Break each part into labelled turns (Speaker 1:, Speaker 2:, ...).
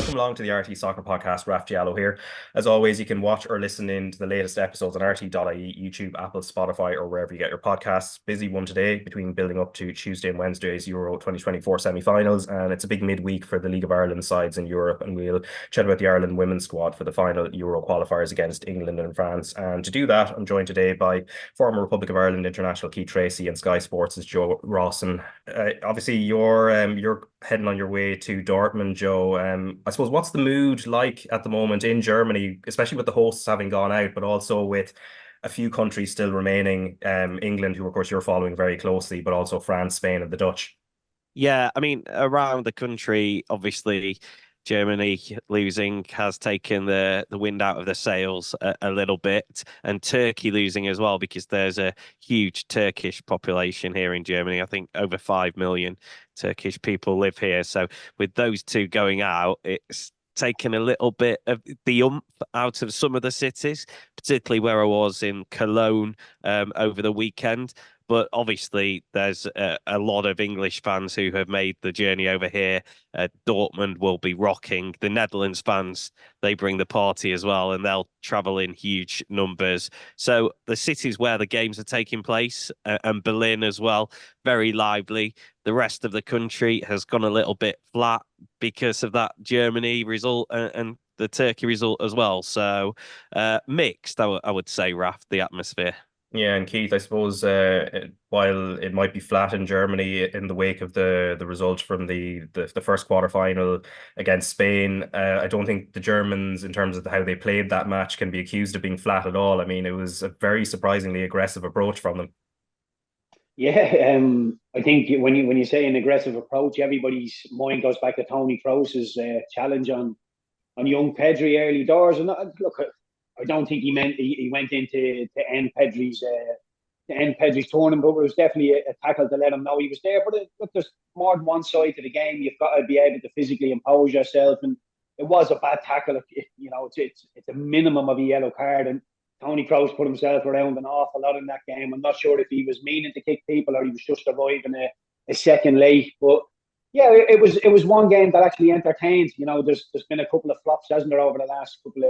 Speaker 1: welcome along to the RTÉ Soccer Podcast. Raf Diallo here. As always, you can watch or listen in to the latest episodes on RTÉ.ie, YouTube, Apple, Spotify, or wherever you get your podcasts. Busy one today between building up to Tuesday and Wednesday's Euro 2024 semi-finals, and it's a big midweek for the League of Ireland sides in Europe, and we'll chat about the Ireland women's squad for the final Euro qualifiers against England and France. And to do that, I'm joined today by former Republic of Ireland international Treacy and Sky Sports' Joe Rawson. Obviously, you're heading on your way to Dortmund, Joe. I suppose, what's the mood like at the moment in Germany, especially with the hosts having gone out, but also with a few countries still remaining, England, who of course you're following very closely, but also France, Spain, and the Dutch.
Speaker 2: Yeah, I mean, around the country, obviously, Germany losing has taken the wind out of the sails a little bit, and Turkey losing as well, because there's a huge Turkish population here in Germany. I think over 5 million Turkish people live here. So with those two going out, it's taken a little bit of the oomph out of some of the cities, particularly where I was in Cologne over the weekend. But obviously, there's a lot of English fans who have made the journey over here. Dortmund will be rocking. The Netherlands fans, they bring the party as well, and they'll travel in huge numbers. So the cities where the games are taking place, and Berlin as well, very lively. The rest of the country has gone a little bit flat because of that Germany result and the Turkey result as well. So mixed, I would say, Raf, the atmosphere.
Speaker 1: Yeah, and Keith, I suppose while it might be flat in Germany in the wake of the result from the first quarter final against Spain, I don't think the Germans, in terms of how they played that match, can be accused of being flat at all. I mean, it was a very surprisingly aggressive approach from them.
Speaker 3: Yeah, I think when you say an aggressive approach, everybody's mind goes back to Tony Kroos's challenge on young Pedri early doors. And look, I don't think he meant he went into to end Pedri's tournament, but it was definitely a tackle to let him know he was there. But look, there's more than one side to the game. You've got to be able to physically impose yourself, and it was a bad tackle. It's a minimum of a yellow card, and Tony Kroos put himself around an awful lot in that game. I'm not sure if he was meaning to kick people or he was just arriving a second late, but yeah, it was one game that actually entertained. There's been a couple of flops, hasn't there, over the last couple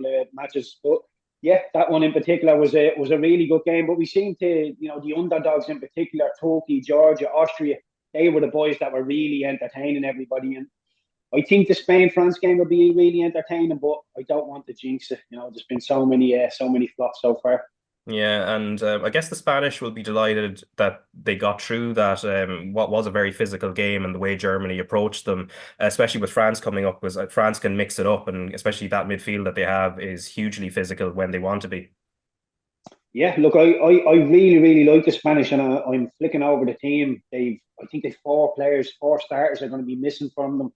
Speaker 3: of matches. But yeah, that one in particular was a really good game. But we seem to, the underdogs in particular, Turkey, Georgia, Austria, they were the boys that were really entertaining everybody. And I think the Spain-France game will be really entertaining, but I don't want to jinx it. There's been so many flops so far.
Speaker 1: Yeah, and I guess the Spanish will be delighted that they got through that what was a very physical game, and the way Germany approached them, especially with France coming up, was France can mix it up, and especially that midfield that they have is hugely physical when they want to be.
Speaker 3: Yeah, look, I really, really like the Spanish, and I'm flicking over the team. I think they've 4 starters are going to be missing from them.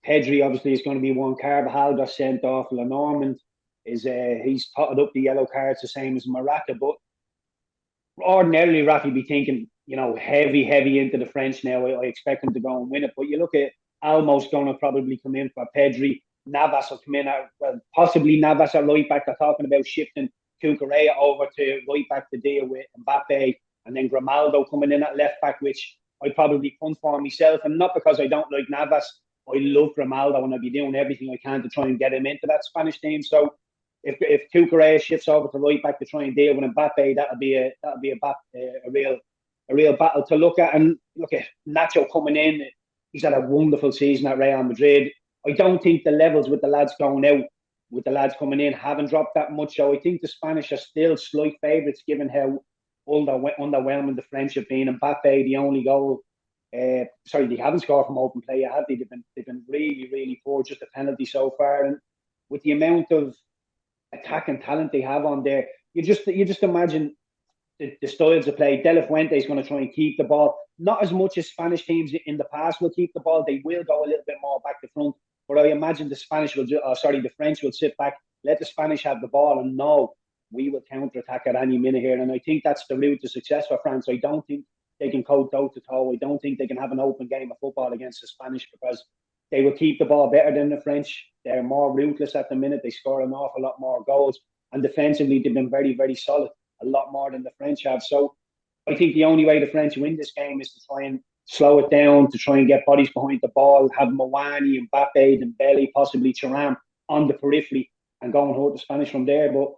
Speaker 3: Pedri obviously is going to be one. Carvajal got sent off. Lenormand he's potted up the yellow cards the same as Morata. But ordinarily, Rafi be thinking, heavy into the French now. I expect him to go and win it. But you look at Almo's going to probably come in for Pedri. Navas will come in possibly Navas at right back. They're talking about shifting Cucurella over to right back to deal with Mbappe, and then Grimaldo coming in at left back, which I probably punt for myself. And not because I don't like Navas. I love Grimaldo, and I'll be doing everything I can to try and get him into that Spanish team. So if Cucurella shifts over to right back to try and deal with Mbappe, that'll be a real battle to look at. And look at Nacho coming in; he's had a wonderful season at Real Madrid. I don't think the levels with the lads going out, with the lads coming in, haven't dropped that much. So I think the Spanish are still slight favourites, given how underwhelming the French have been. Mbappe, the only goal. They haven't scored from open play, have they? They've been really, really poor, just a penalty so far. And with the amount of attack and talent they have on there, you just imagine the styles of play. De La Fuente is going to try and keep the ball, not as much as Spanish teams in the past will keep the ball. They will go a little bit more back to front, but I imagine the French will sit back, let the Spanish have the ball, and know we will counter attack at any minute here. And I think that's the route to success for France. I don't think they can go toe to toe. I don't think they can have an open game of football against the Spanish, because they will keep the ball better than the French. They're more ruthless at the minute. They score an awful lot more goals. And defensively, they've been very, very solid, a lot more than the French have. So I think the only way the French win this game is to try and slow it down to try and get bodies behind the ball, have Mawani, Mbappe, Dembele, possibly Thuram on the periphery and go and hurt the Spanish from there. But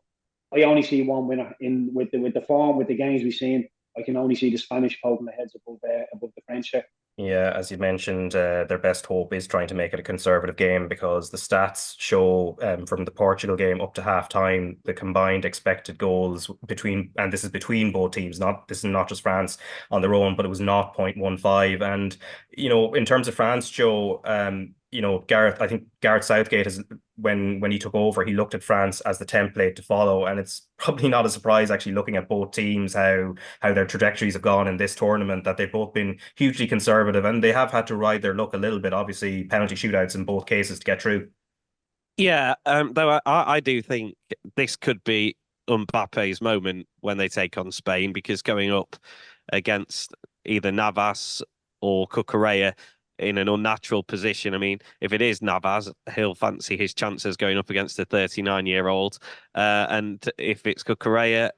Speaker 3: I only see one winner in with the form, with the games we've seen. I can only see the Spanish poking their heads above the French there.
Speaker 1: Yeah, as you mentioned, their best hope is trying to make it a conservative game because the stats show from the Portugal game up to half time, the combined expected goals between, and this is between both teams, this is not just France on their own, but it was 0.15. And, in terms of France, Joe, I think Gareth Southgate has, when he took over, he looked at France as the template to follow. And it's probably not a surprise, actually, looking at both teams, how their trajectories have gone in this tournament, that they've both been hugely conservative and they have had to ride their luck a little bit. Obviously, penalty shootouts in both cases to get through.
Speaker 2: Yeah, though I do think this could be Mbappe's moment when they take on Spain, because going up against either Navas or Cucurella in an unnatural position. I mean, if it is Navas, he'll fancy his chances going up against a 39-year-old. And if it's Cucurella,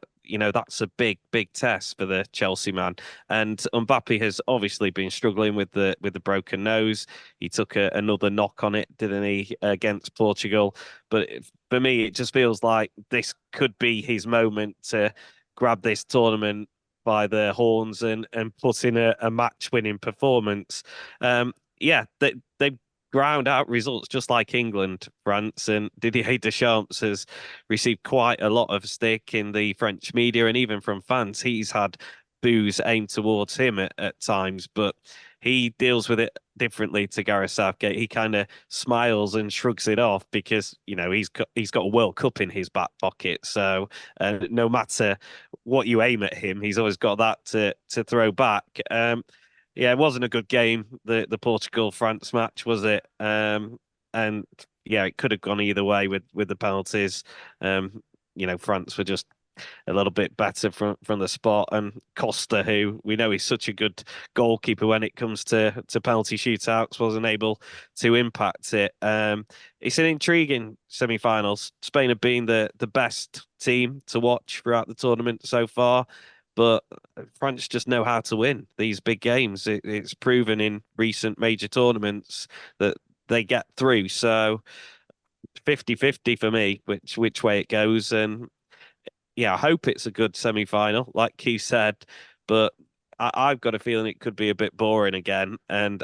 Speaker 2: that's a big test for the Chelsea man. And Mbappe has obviously been struggling with the broken nose. He took another knock on it, didn't he, against Portugal? But for me, it just feels like this could be his moment to grab this tournament by the horns and put in a match-winning performance. They ground out results just like England, France, and Didier Deschamps has received quite a lot of stick in the French media and even from fans. He's had boos aimed towards him at times, but he deals with it differently to Gareth Southgate. He kind of smiles and shrugs it off because he's got a World Cup in his back pocket. So no matter what you aim at him, he's always got that to throw back. It wasn't a good game, the Portugal-France match, was it? And it could have gone either way with the penalties. France were just a little bit better from the spot, and Costa, who we know is such a good goalkeeper when it comes to penalty shootouts, wasn't able to impact it. It's an intriguing semi-finals. Spain have been the best team to watch throughout the tournament so far, but France just know how to win these big games. It's proven in recent major tournaments that they get through. So 50-50 for me, which way it goes. And I hope it's a good semi-final, like Keith said, but I've got a feeling it could be a bit boring again. And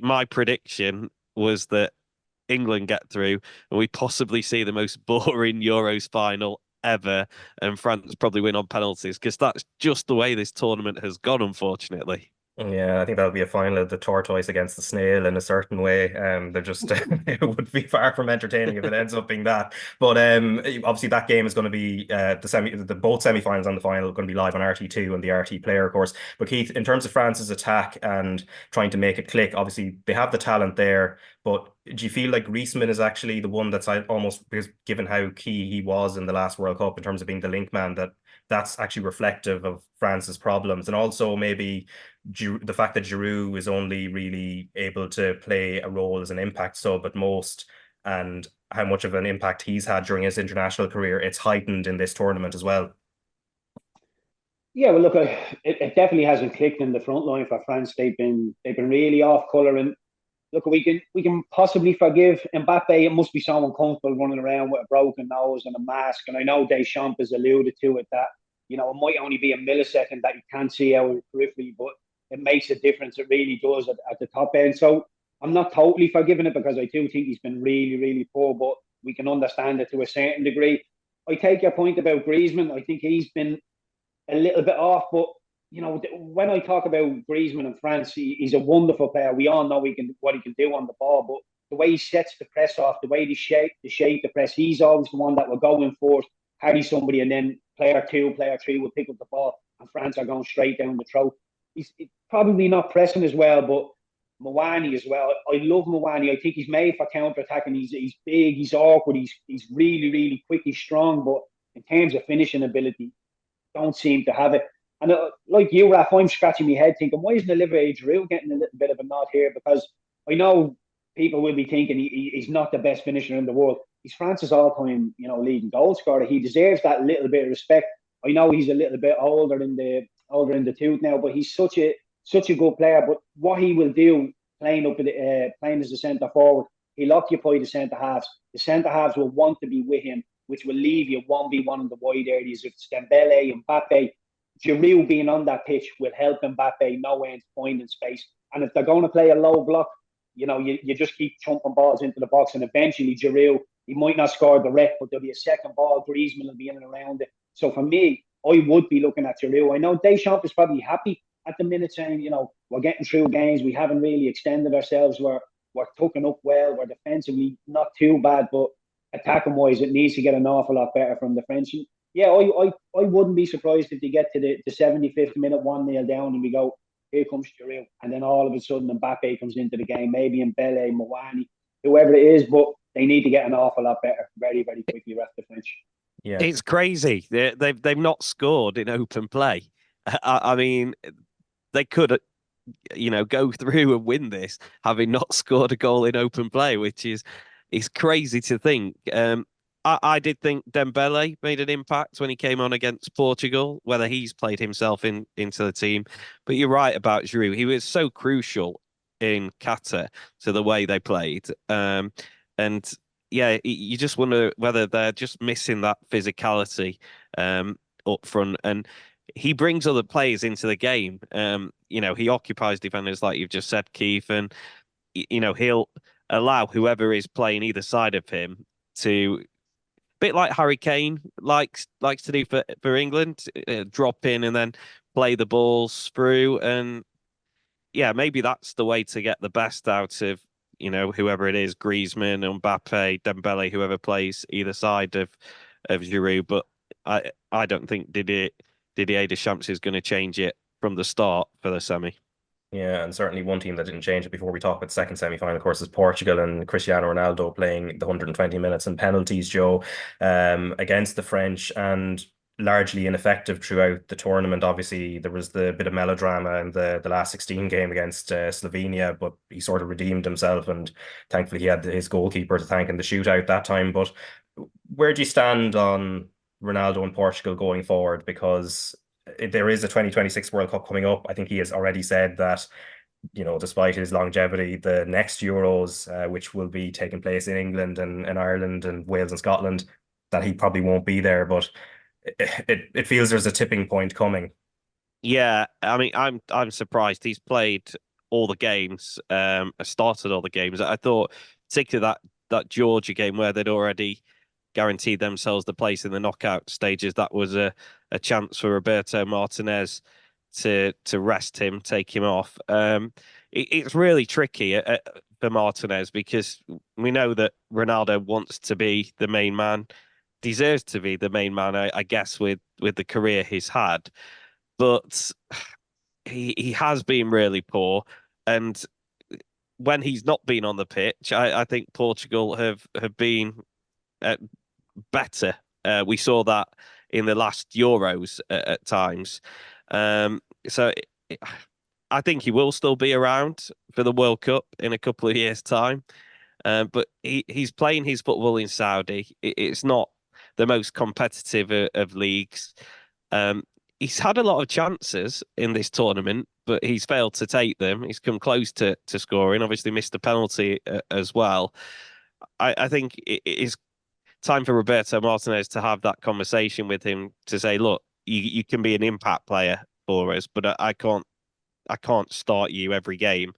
Speaker 2: my prediction was that England get through and we possibly see the most boring Euros final ever, and France probably win on penalties, because that's just the way this tournament has gone, unfortunately.
Speaker 1: Yeah, I think that'll be a final of the tortoise against the snail in a certain way. They're just it would be far from entertaining if it ends up being that. But obviously that game is going to be both semi-finals and the final are going to be live on RT2 and the RT Player, of course. But Keith, in terms of France's attack and trying to make it click, obviously they have the talent there, but do you feel like Griezmann is actually the one that's almost, because given how key he was in the last World Cup in terms of being the link man, that's actually reflective of France's problems? And also maybe the fact that Giroud is only really able to play a role as an impact sub at most, and how much of an impact he's had during his international career, it's heightened in this tournament as well.
Speaker 3: Yeah, well, look, it definitely hasn't clicked in the front line for France. They've been really off colour, and look, we can possibly forgive Mbappe. It must be so uncomfortable running around with a broken nose and a mask. And I know Deschamps has alluded to it that it might only be a millisecond that you can't see out of the periphery, but it makes a difference. It really does at the top end. So I'm not totally forgiving it, because I do think he's been really, really poor, but we can understand it to a certain degree. I take your point about Griezmann. I think he's been a little bit off, but when I talk about Griezmann and France, he's a wonderful player. We all know what he can do on the ball, but the way he sets the press off, the way he shape the press, he's always the one that will go in force, carry somebody, and then player 2, player 3 will pick up the ball, and France are going straight down the throat. He's probably not pressing as well, but Mawani as well. I love Mawani. I think he's made for counter-attacking. He's big, he's awkward, he's really, really quick, he's strong, but in terms of finishing ability, don't seem to have it. And like you, Raf, I'm scratching my head thinking, why isn't Olivier Giroud getting a little bit of a nod here? Because I know people will be thinking he's not the best finisher in the world. He's France's all-time, leading goal scorer. He deserves that little bit of respect. I know he's a little bit older in the tooth now, but he's such such a good player. But what he will do playing as a centre forward, he'll occupy the centre halves. The centre halves will want to be with him, which will leave you 1v1 in the wide areas. It's Dembele and Mbappe. Giroud being on that pitch will help Mbappe know when to find in space. And if they're going to play a low block, you just keep chumping balls into the box, and eventually Giroud, he might not score direct, but there'll be a second ball. Griezmann will be in and around it. So for me, I would be looking at Giroud. I know Deschamps is probably happy at the minute, saying, we're getting through games. We haven't really extended ourselves. We're tucking up well. We're defensively not too bad, but attacking wise, it needs to get an awful lot better from the French. Yeah, I wouldn't be surprised if they get to the 75th minute 1-0 down and we go, here comes Giroud. And then all of a sudden Mbappe comes into the game, maybe Mbele, Mawani, whoever it is, but they need to get an awful lot better very, very quickly, the French.
Speaker 2: Yeah, it's crazy. They've not scored in open play. I mean, they could, go through and win this having not scored a goal in open play, which is crazy to think. I did think Dembele made an impact when he came on against Portugal, whether he's played himself into the team. But you're right about Giroud. He was so crucial in Qatar to the way they played. And yeah, you just wonder whether they're just missing that physicality up front. And he brings other players into the game. He occupies defenders, like you've just said, Keith, and he'll allow whoever is playing either side of him to, bit like Harry Kane likes to do for England, drop in and then play the balls through. And yeah, maybe that's the way to get the best out of whoever it is, Griezmann, Mbappe, Dembele, whoever plays either side of Giroud. But I don't think Didier Deschamps is going to change it from the start for the semi.
Speaker 1: Yeah, and certainly one team that didn't change it before we talk about the second semi-final, of course, is Portugal and Cristiano Ronaldo playing the 120 minutes and penalties, Joe, against the French, and largely ineffective throughout the tournament. Obviously, there was the bit of melodrama in the last 16 game against Slovenia, but he sort of redeemed himself, and thankfully he had his goalkeeper to thank in the shootout that time. But where do you stand on Ronaldo and Portugal going forward? Because there is a 2026 World Cup coming up. I think he has already said that, despite his longevity, the next Euros, which will be taking place in England and Ireland and Wales and Scotland, that he probably won't be there. But it feels there's a tipping point coming.
Speaker 2: Yeah, I mean, I'm surprised he's played all the games, started all the games. I thought, particularly that Georgia game where they'd already guaranteed themselves the place in the knockout stages, that was a chance for Roberto Martinez to rest him, take him off. It's really tricky for Martinez, because we know that Ronaldo wants to be the main man, deserves to be the main man, I guess, with the career he's had. But he has been really poor, and when he's not been on the pitch, I think Portugal have been better. We saw that in the last Euros at times. So I think he will still be around for the World Cup in a couple of years' time. But he's playing his football in Saudi. It's not the most competitive of leagues. He's had a lot of chances in this tournament, but he's failed to take them. He's come close to scoring, obviously missed a penalty as well. I think it is time for Roberto Martinez to have that conversation with him, to say, look, you can be an impact player for us, but I can't start you every game.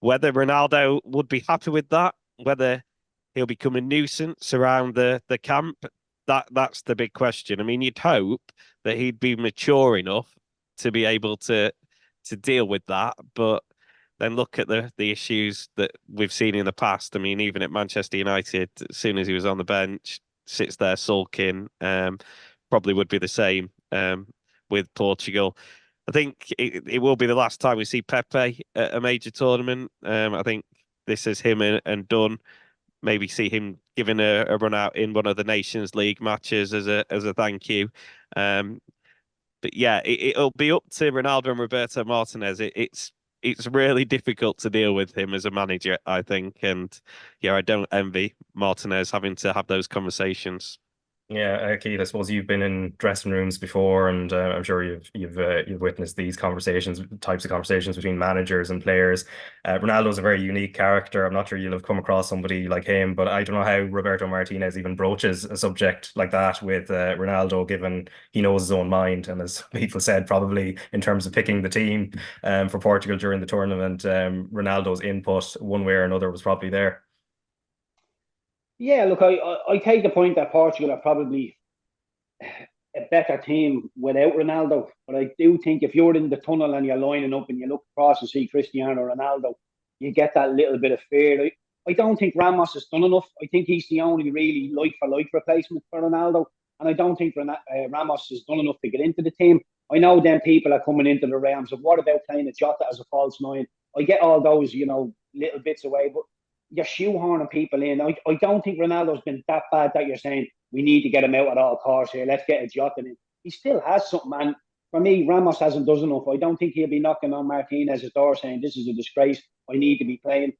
Speaker 2: Whether Ronaldo would be happy with that, whether he'll become a nuisance around the camp, that's the big question. I mean, you'd hope that he'd be mature enough to be able to deal with that, but then look at the issues that we've seen in the past. I mean, even at Manchester United, as soon as he was on the bench, sits there sulking. Probably would be the same with Portugal. I think it will be the last time we see Pepe at a major tournament. I think this is him and done. Maybe see him given a run out in one of the Nations League matches as a thank you. But yeah, it'll be up to Ronaldo and Roberto Martinez. It's really difficult to deal with him as a manager, I think. And yeah, I don't envy Martinez having to have those conversations.
Speaker 1: Yeah, Keith, I suppose you've been in dressing rooms before, and I'm sure you've witnessed these types of conversations between managers and players. Ronaldo's a very unique character. I'm not sure you'll have come across somebody like him, but I don't know how Roberto Martinez even broaches a subject like that with Ronaldo, given he knows his own mind, and as people said, probably in terms of picking the team for Portugal during the tournament, Ronaldo's input one way or another was probably there.
Speaker 3: Yeah, look, I take the point that Portugal are probably a better team without Ronaldo. But I do think if you're in the tunnel and you're lining up and you look across and see Cristiano Ronaldo, you get that little bit of fear. I don't think Ramos has done enough. I think he's the only really like for like replacement for Ronaldo. And I don't think Ramos has done enough to get into the team. I know then people are coming into the realms of what about playing a Jota as a false nine? I get all those, little bits away, but you're shoehorning people in. I don't think Ronaldo's been that bad that you're saying we need to get him out at all costs here. Let's get a Jota in. He still has something, man. For me, Ramos hasn't done enough. I don't think he'll be knocking on Martinez's door saying this is a disgrace. I need to be playing.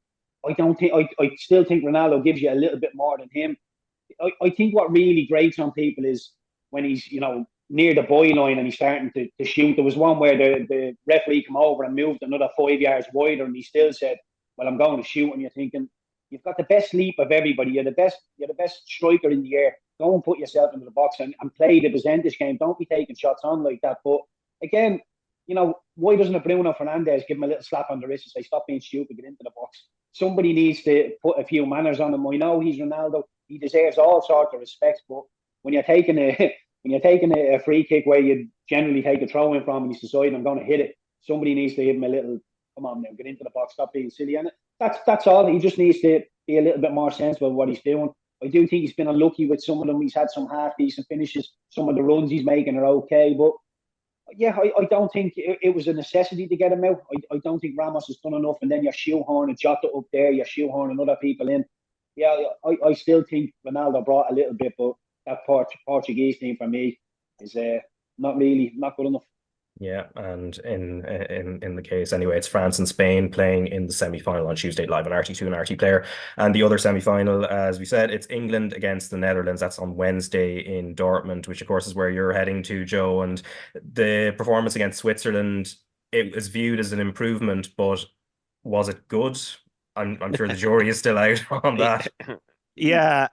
Speaker 3: I don't think. I still think Ronaldo gives you a little bit more than him. I think what really grates on people is when he's near the byline and he's starting to shoot. There was one where the referee came over and moved another 5 yards wider, and he still said, "Well, I'm going to shoot." And you're thinking, you've got the best leap of everybody. You're the best striker in the air. Go and put yourself into the box and play the percentage game. Don't be taking shots on like that. But again, why doesn't a Bruno Fernandes give him a little slap on the wrist and say, stop being stupid, get into the box? Somebody needs to put a few manners on him. I know he's Ronaldo. He deserves all sorts of respect. But when you're taking a free kick where you generally take a throw in from and he's deciding I'm going to hit it, somebody needs to give him a little, come on now, get into the box, stop being silly. And that's all. He just needs to be a little bit more sensible of what he's doing. I do think he's been unlucky with some of them. He's had some half decent finishes. Some of the runs he's making are okay, but yeah, I don't think it was a necessity to get him out. I don't think Ramos has done enough, and then you're shoehorning Jota up there, you're shoehorning other people in. Yeah, I still think Ronaldo brought a little bit, but that Portuguese team for me is not good enough.
Speaker 1: Yeah, and in the case anyway, it's France and Spain playing in the semi-final on Tuesday live on RT2 and RT Player. And the other semi-final, as we said, it's England against the Netherlands. That's on Wednesday in Dortmund, which of course is where you're heading to, Joe. And the performance against Switzerland, it was viewed as an improvement, but was it good? I'm sure the jury is still out on that.
Speaker 2: Yeah,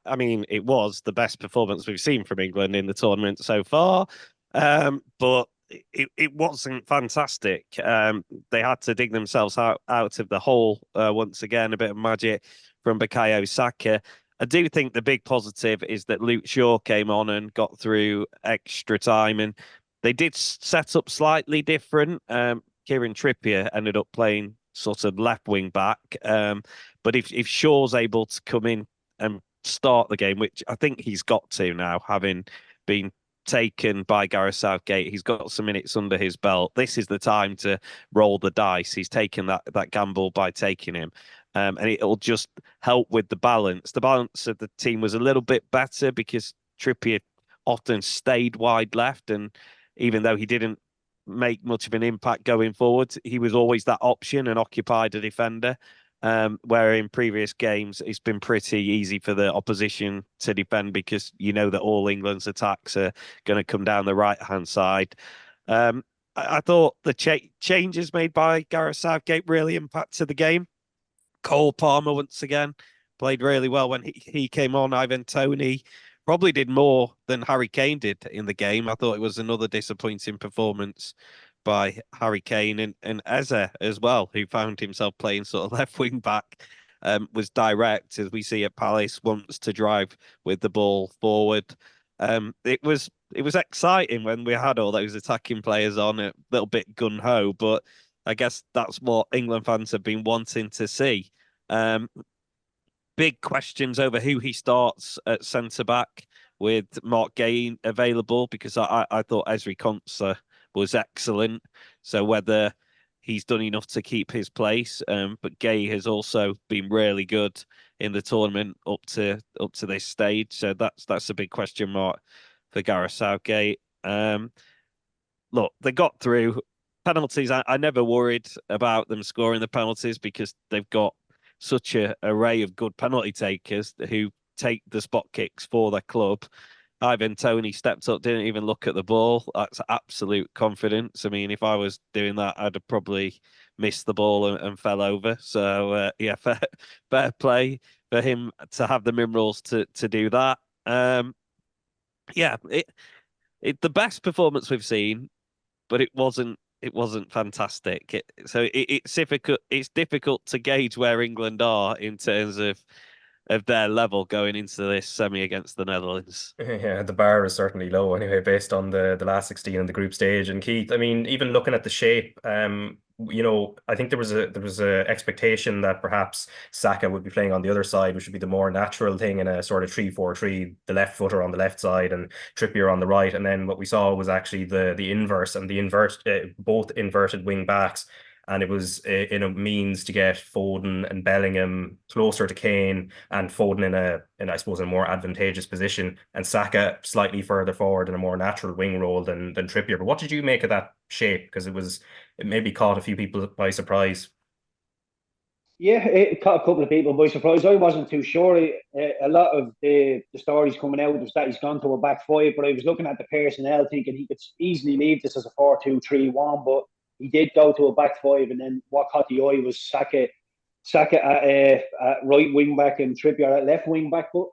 Speaker 2: I mean, it was the best performance we've seen from England in the tournament so far. But it wasn't fantastic. They had to dig themselves out of the hole once again. A bit of magic from Bukayo Saka. I do think the big positive is that Luke Shaw came on and got through extra time, and they did set up slightly different. Kieran Trippier ended up playing sort of left wing back, but if Shaw's able to come in and start the game, which I think he's got to now, having been taken by Gareth Southgate, he's got some minutes under his belt. This is the time to roll the dice. He's taken that gamble by taking him, and it'll just help with the balance. The balance of the team was a little bit better because Trippier often stayed wide left, and even though he didn't make much of an impact going forward, he was always that option and occupied a defender. Where in previous games it's been pretty easy for the opposition to defend because you know that all England's attacks are going to come down the right-hand side. I thought the changes made by Gareth Southgate really impacted the game. Cole Palmer once again played really well when he came on. Ivan Toney probably did more than Harry Kane did in the game. I thought it was another disappointing performance by Harry Kane, and Eze as well, who found himself playing sort of left wing back, was direct, as we see at Palace, wants to drive with the ball forward. It was exciting when we had all those attacking players on, a little bit gun-ho, but I guess that's what England fans have been wanting to see. Big questions over who he starts at centre-back with Mark Gay available, because I thought Ezri Konsa was excellent. So whether he's done enough to keep his place, but Gay has also been really good in the tournament up to this stage. So that's a big question mark for Gareth Southgate. Look, they got through. Penalties, I never worried about them scoring the penalties because they've got such an array of good penalty takers who take the spot kicks for their club. Ivan Toney stepped up, didn't even look at the ball. That's absolute confidence. I mean, if I was doing that, I'd have probably missed the ball and fell over. So yeah, fair play for him to have the minerals to do that. Yeah, the best performance we've seen, but it wasn't fantastic. It's difficult to gauge where England are in terms of their level going into this semi against the Netherlands.
Speaker 1: Yeah, the bar is certainly low anyway, based on the last 16 in the group stage. And Keith, I mean, even looking at the shape, I think there was a expectation that perhaps Saka would be playing on the other side, which would be the more natural thing in a sort of 3-4-3, the left footer on the left side and Trippier on the right. And then what we saw was actually the inverse, and both inverted wing backs. And it was in a means to get Foden and Bellingham closer to Kane, and Foden in I suppose, a more advantageous position, and Saka slightly further forward in a more natural wing role than Trippier. But what did you make of that shape? Because it maybe caught a few people by surprise.
Speaker 3: Yeah, it caught a couple of people by surprise. I wasn't too sure. A lot of the stories coming out was that he's gone to a back five, but I was looking at the personnel thinking he could easily leave this as a 4-2-3-1, but he did go to a back five, and then what caught the eye was Saka at right wing back and Trippier at left wing back. But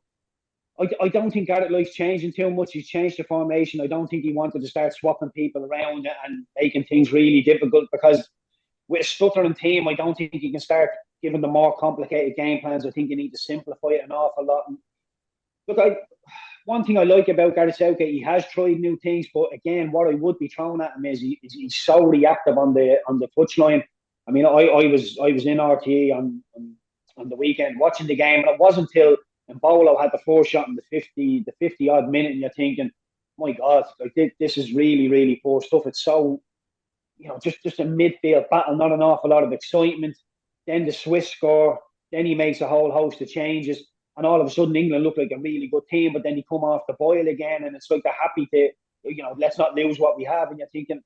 Speaker 3: I don't think Gareth likes changing too much. He's changed the formation. I don't think he wanted to start swapping people around and making things really difficult, because with a stuttering team, I don't think you can start giving them more complicated game plans. I think you need to simplify it an awful lot. And look, one thing I like about Gareth Southgate, he has tried new things, but again, what I would be thrown at him is he's so reactive on the touchline. I mean, I was in RTÉ on the weekend watching the game, and it wasn't until Mbolo had the first shot in the 50 odd minute, and you're thinking, my God, like this is really, really poor stuff. It's so, just a midfield battle, not an awful lot of excitement. Then the Swiss score, then he makes a whole host of changes, and all of a sudden England look like a really good team, but then you come off the boil again, and it's like they're happy to, let's not lose what we have, and you're thinking,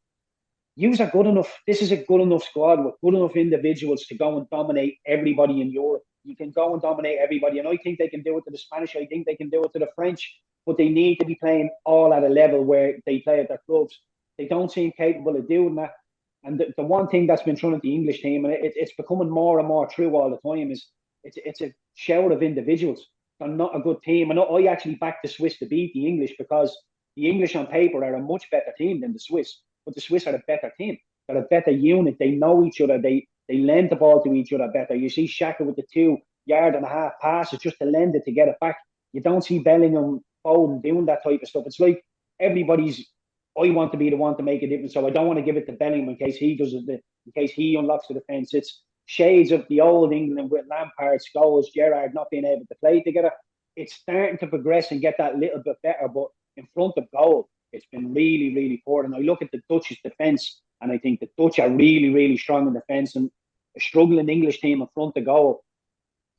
Speaker 3: yous are good enough. This is a good enough squad with good enough individuals to go and dominate everybody in Europe. You can go and dominate everybody, and I think they can do it to the Spanish. I think they can do it to the French, but they need to be playing all at a level where they play at their clubs. They don't seem capable of doing that. And the one thing that's been thrown at the English team, and it's becoming more and more true all the time, is it's a shower of individuals. They're not a good team. And I actually backed the Swiss to beat the English, because the English on paper are a much better team than the Swiss. But the Swiss are a better team. They're a better unit. They know each other. They lend the ball to each other better. You see Xhaka with the 2.5-yard passes just to lend it to get it back. You don't see Bellingham, Foden doing that type of stuff. It's like everybody's, I want to be the one to make a difference, so I don't want to give it to Bellingham in case he does it, in case he unlocks the defence. It's shades of the old England with Lampard, Scholes, Gerrard not being able to play together. It's starting to progress and get that little bit better, but in front of goal, it's been really, really poor. And I look at the Dutch's defence, and I think the Dutch are really, really strong in defence, and a struggling English team in front of goal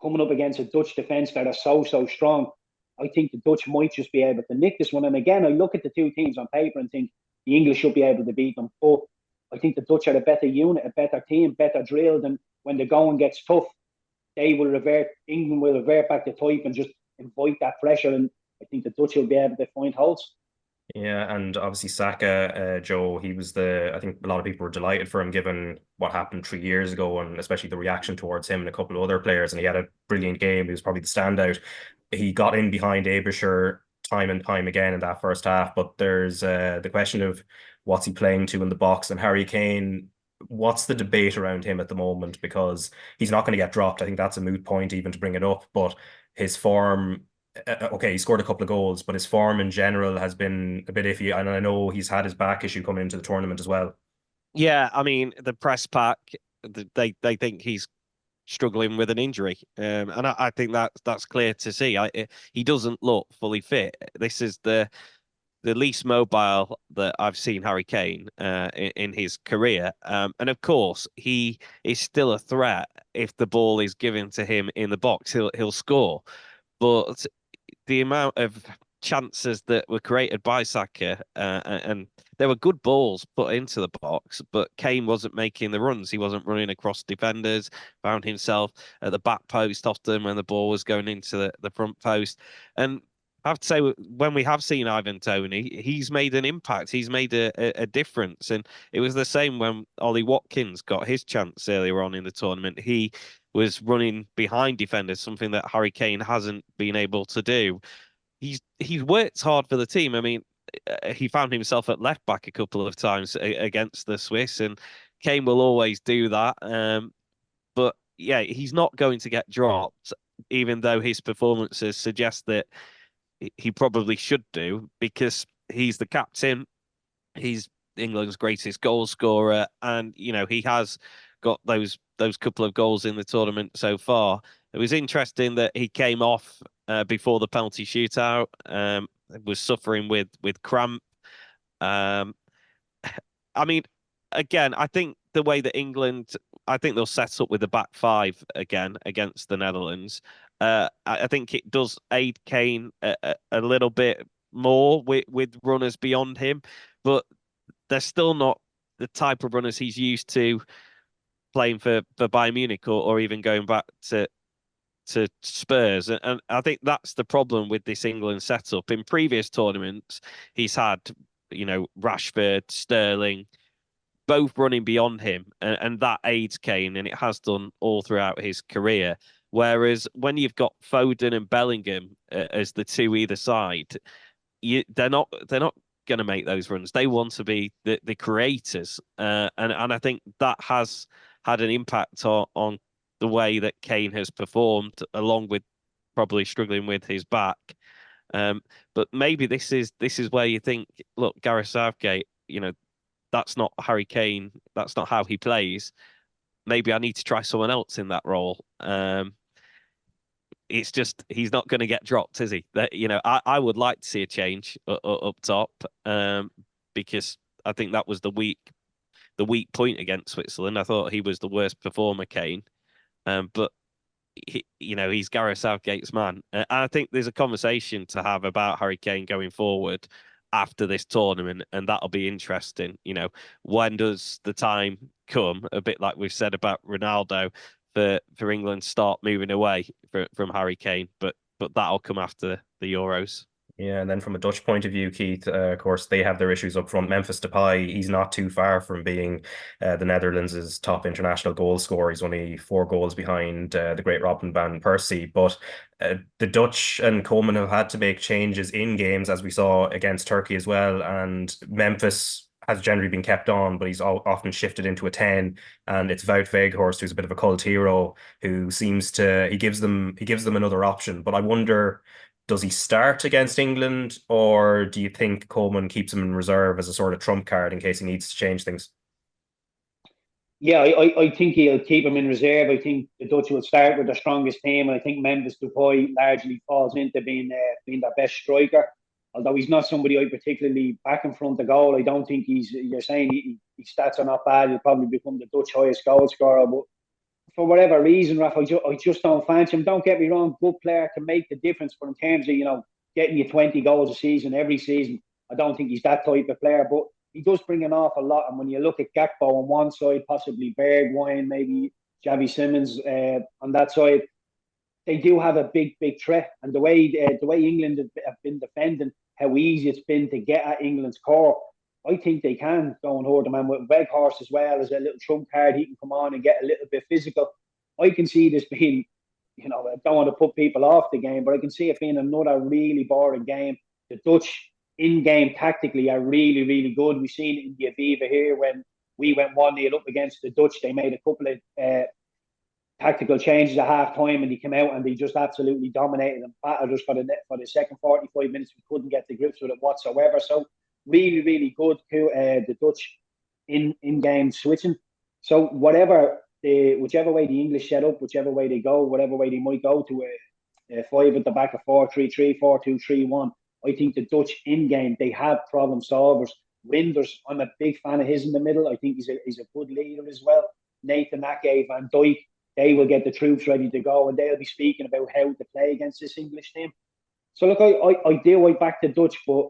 Speaker 3: coming up against a Dutch defence that are so strong. I think the Dutch might just be able to nick this one. And again, I look at the two teams on paper and think the English should be able to beat them. But I think the Dutch are a better unit, a better team, better drilled. And when the going gets tough, England will revert back to type and just invite that pressure. And I think the Dutch will be able to find holes.
Speaker 1: Yeah, and obviously Saka, Joe, I think a lot of people were delighted for him given what happened 3 years ago, and especially the reaction towards him and a couple of other players. And he had a brilliant game. He was probably the standout. He got in behind Abisher time and time again in that first half. But there's the question of what's he playing to in the box, and Harry Kane. What's the debate around him at the moment? Because he's not going to get dropped. I think that's a moot point even to bring it up. But his form, okay, he scored a couple of goals, but his form in general has been a bit iffy. And I know he's had his back issue coming into the tournament as well.
Speaker 2: Yeah, I mean, the press pack, they think he's struggling with an injury, and I think that's clear to see. He doesn't look fully fit. This is the least mobile that I've seen Harry Kane in his career, and of course he is still a threat. If the ball is given to him in the box, he'll score. But the amount of chances that were created by Saka, and there were good balls put into the box, but Kane wasn't making the runs. He wasn't running across defenders, found himself at the back post often when the ball was going into the front post. And I have to say, when we have seen Ivan Toney, he's made an impact. He's made a difference. And it was the same when Ollie Watkins got his chance earlier on in the tournament. He was running behind defenders, something that Harry Kane hasn't been able to do. He's worked hard for the team. I mean, he found himself at left back a couple of times against the Swiss, and Kane will always do that. But yeah, he's not going to get dropped, even though his performances suggest that he probably should do, because he's the captain. He's England's greatest goal scorer, and he has got those couple of goals in the tournament so far. It was interesting that he came off before the penalty shootout. Was suffering with cramp. I mean, again, I think the way that England, I think they'll set up with the back five again against the Netherlands. I think it does aid Kane a little bit more with runners beyond him, but they're still not the type of runners he's used to playing for Bayern Munich or even going back to Spurs. And I think that's the problem with this England setup. In previous tournaments, he's had, Rashford, Sterling, both running beyond him, and that aids Kane, and it has done all throughout his career. Whereas when you've got Foden and Bellingham as the two either side, they're not going to make those runs. They want to be the creators, and I think that has had an impact on the way that Kane has performed, along with probably struggling with his back. But maybe this is where you think, look, Gareth Southgate, that's not Harry Kane. That's not how he plays. Maybe I need to try someone else in that role. It's just he's not going to get dropped, is he? That I would like to see a change up top, because I think that was the weak point against Switzerland. I thought he was the worst performer, Kane. But he's Gareth Southgate's man, and I think there's a conversation to have about Harry Kane going forward after this tournament, and that'll be interesting. When does the time come? A bit like we've said about Ronaldo, for England start moving away from Harry Kane, but that'll come after the Euros.
Speaker 1: Yeah, and then from a Dutch point of view, Keith, of course, they have their issues up front. Memphis Depay, he's not too far from being the Netherlands' top international goal scorer. He's only 4 goals behind the great Robin van Persie. But the Dutch and Koeman have had to make changes in games, as we saw against Turkey as well. And Memphis has generally been kept on, but he's often shifted into a 10. And it's Wout Weghorst, who's a bit of a cult hero, who seems to he gives them another option. But I wonder, does he start against England, or do you think Coleman keeps him in reserve as a sort of trump card in case he needs to change things?
Speaker 3: Yeah, I think he'll keep him in reserve. I think the Dutch will start with the strongest team, and I think Memphis Depay largely falls into being their best striker. Although he's not somebody I particularly back in front of goal, I don't think you're saying his stats are not bad. He'll probably become the Dutch highest goal scorer, but for whatever reason, Raf, I just don't fancy him. Don't get me wrong, good player can make the difference, but in terms of, getting you 20 goals a season, every season, I don't think he's that type of player, but he does bring an awful lot. And when you look at Gakpo on one side, possibly Bergwijn, maybe Xavi Simons on that side, they do have a big threat. And the way England have been defending, how easy it's been to get at England's core, I think they can go and hold them. And with Weghorst as well as a little trump card, he can come on and get a little bit physical. I can see this being, I don't want to put people off the game, but I can see it being another really boring game. The Dutch in-game tactically are really, really good. We've seen it in the Aviva here when we went 1-0 up against the Dutch. They made a couple of tactical changes at half-time, and they came out and they just absolutely dominated and battered us for the second 45 minutes. We couldn't get to grips with it whatsoever. So really, really good to the Dutch in-game switching. So whichever way the English set up, whichever way they go, whatever way they might go to a 5 at the back of 4-3-3, 4-2-3-1, I think the Dutch in-game, they have problem solvers. Winders, I'm a big fan of his in the middle. I think he's a good leader as well. Nathan Ake, Van Dijk, they will get the troops ready to go, and they'll be speaking about how to play against this English team. So look, I back the Dutch, but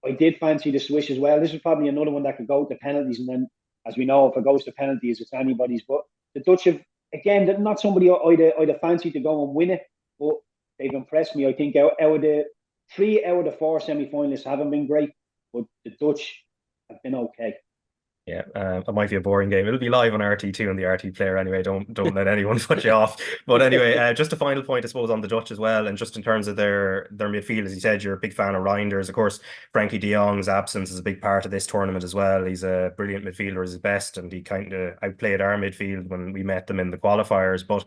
Speaker 3: I did fancy the Swiss as well. This is probably another one that could go to penalties, and then, as we know, if it goes to penalties, it's anybody's. But the Dutch have, again, not somebody I'd have fancied to go and win it, but they've impressed me. I think out of the 3 out of the 4 semi-finalists haven't been great, but the Dutch have been okay.
Speaker 1: Yeah, it might be a boring game. It'll be live on RT2 and the RT player anyway. Don't let anyone put you off. But anyway, just a final point, I suppose, on the Dutch as well, and just in terms of their midfield, as you said, you're a big fan of Reinders. Of course, Frankie de Jong's absence is a big part of this tournament as well. He's a brilliant midfielder at his best, and he kind of outplayed our midfield when we met them in the qualifiers. But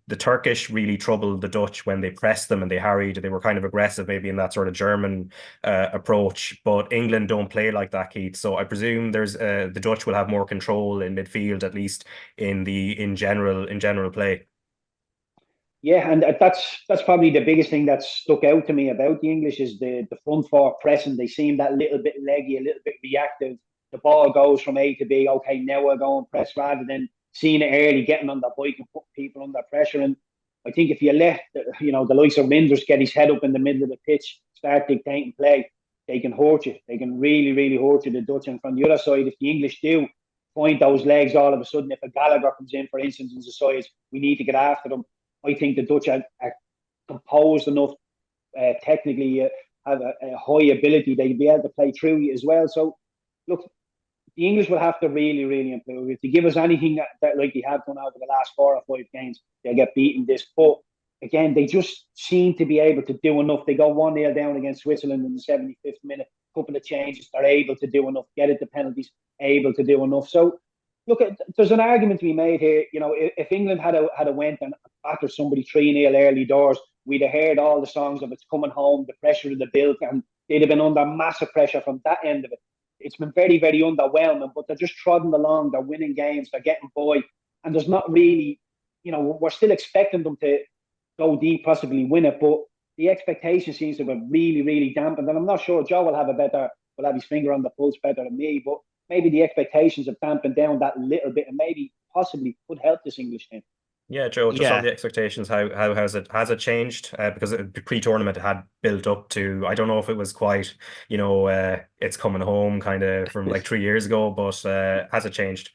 Speaker 1: the Turkish really troubled the Dutch when they pressed them and they harried. They were kind of aggressive, maybe in that sort of German approach. But England don't play like that, Keith. So I presume there's the Dutch will have more control in midfield, at least in general play.
Speaker 3: Yeah, and that's probably the biggest thing that stuck out to me about the English is the front four pressing. They seem that little bit leggy, a little bit reactive. The ball goes from A to B. Okay, now we're going press rather than seeing it early, getting on the bike and putting people under pressure. And I think if you let the likes of Rinders get his head up in the middle of the pitch, start dictating play, they can hurt you. They can really, really hurt you, the Dutch. And from the other side, if the English do point those legs all of a sudden, if a Gallagher comes in, for instance, and decides we need to get after them, I think the Dutch are composed enough, technically have a high ability. They'll be able to play through you as well. So, look, the English will have to really, really improve. If they give us anything that like they have done over the last 4 or 5 games, they'll get beaten this. But again, they just seem to be able to do enough. They go 1-0 down against Switzerland in the 75th minute, couple of changes, they're able to do enough, get it to penalties, able to do enough. So, look, there's an argument to be made here. If England had a went and battered somebody 3-0 early doors, we'd have heard all the songs of it's coming home, the pressure of the bill, and they'd have been under massive pressure from that end of it. It's been very, very underwhelming, but they're just trotting along. They're winning games. They're getting by. And there's not really, we're still expecting them to go deep, possibly win it, but the expectation seems to be really, really dampened. And I'm not sure Joe will have his finger on the pulse better than me, but maybe the expectations have dampened down that little bit and maybe possibly could help this English team.
Speaker 1: Yeah, Joe, just on the expectations, how has it changed? Because pre-tournament had built up to, I don't know if it was quite, it's coming home kind of from like 3 years ago, but has it changed?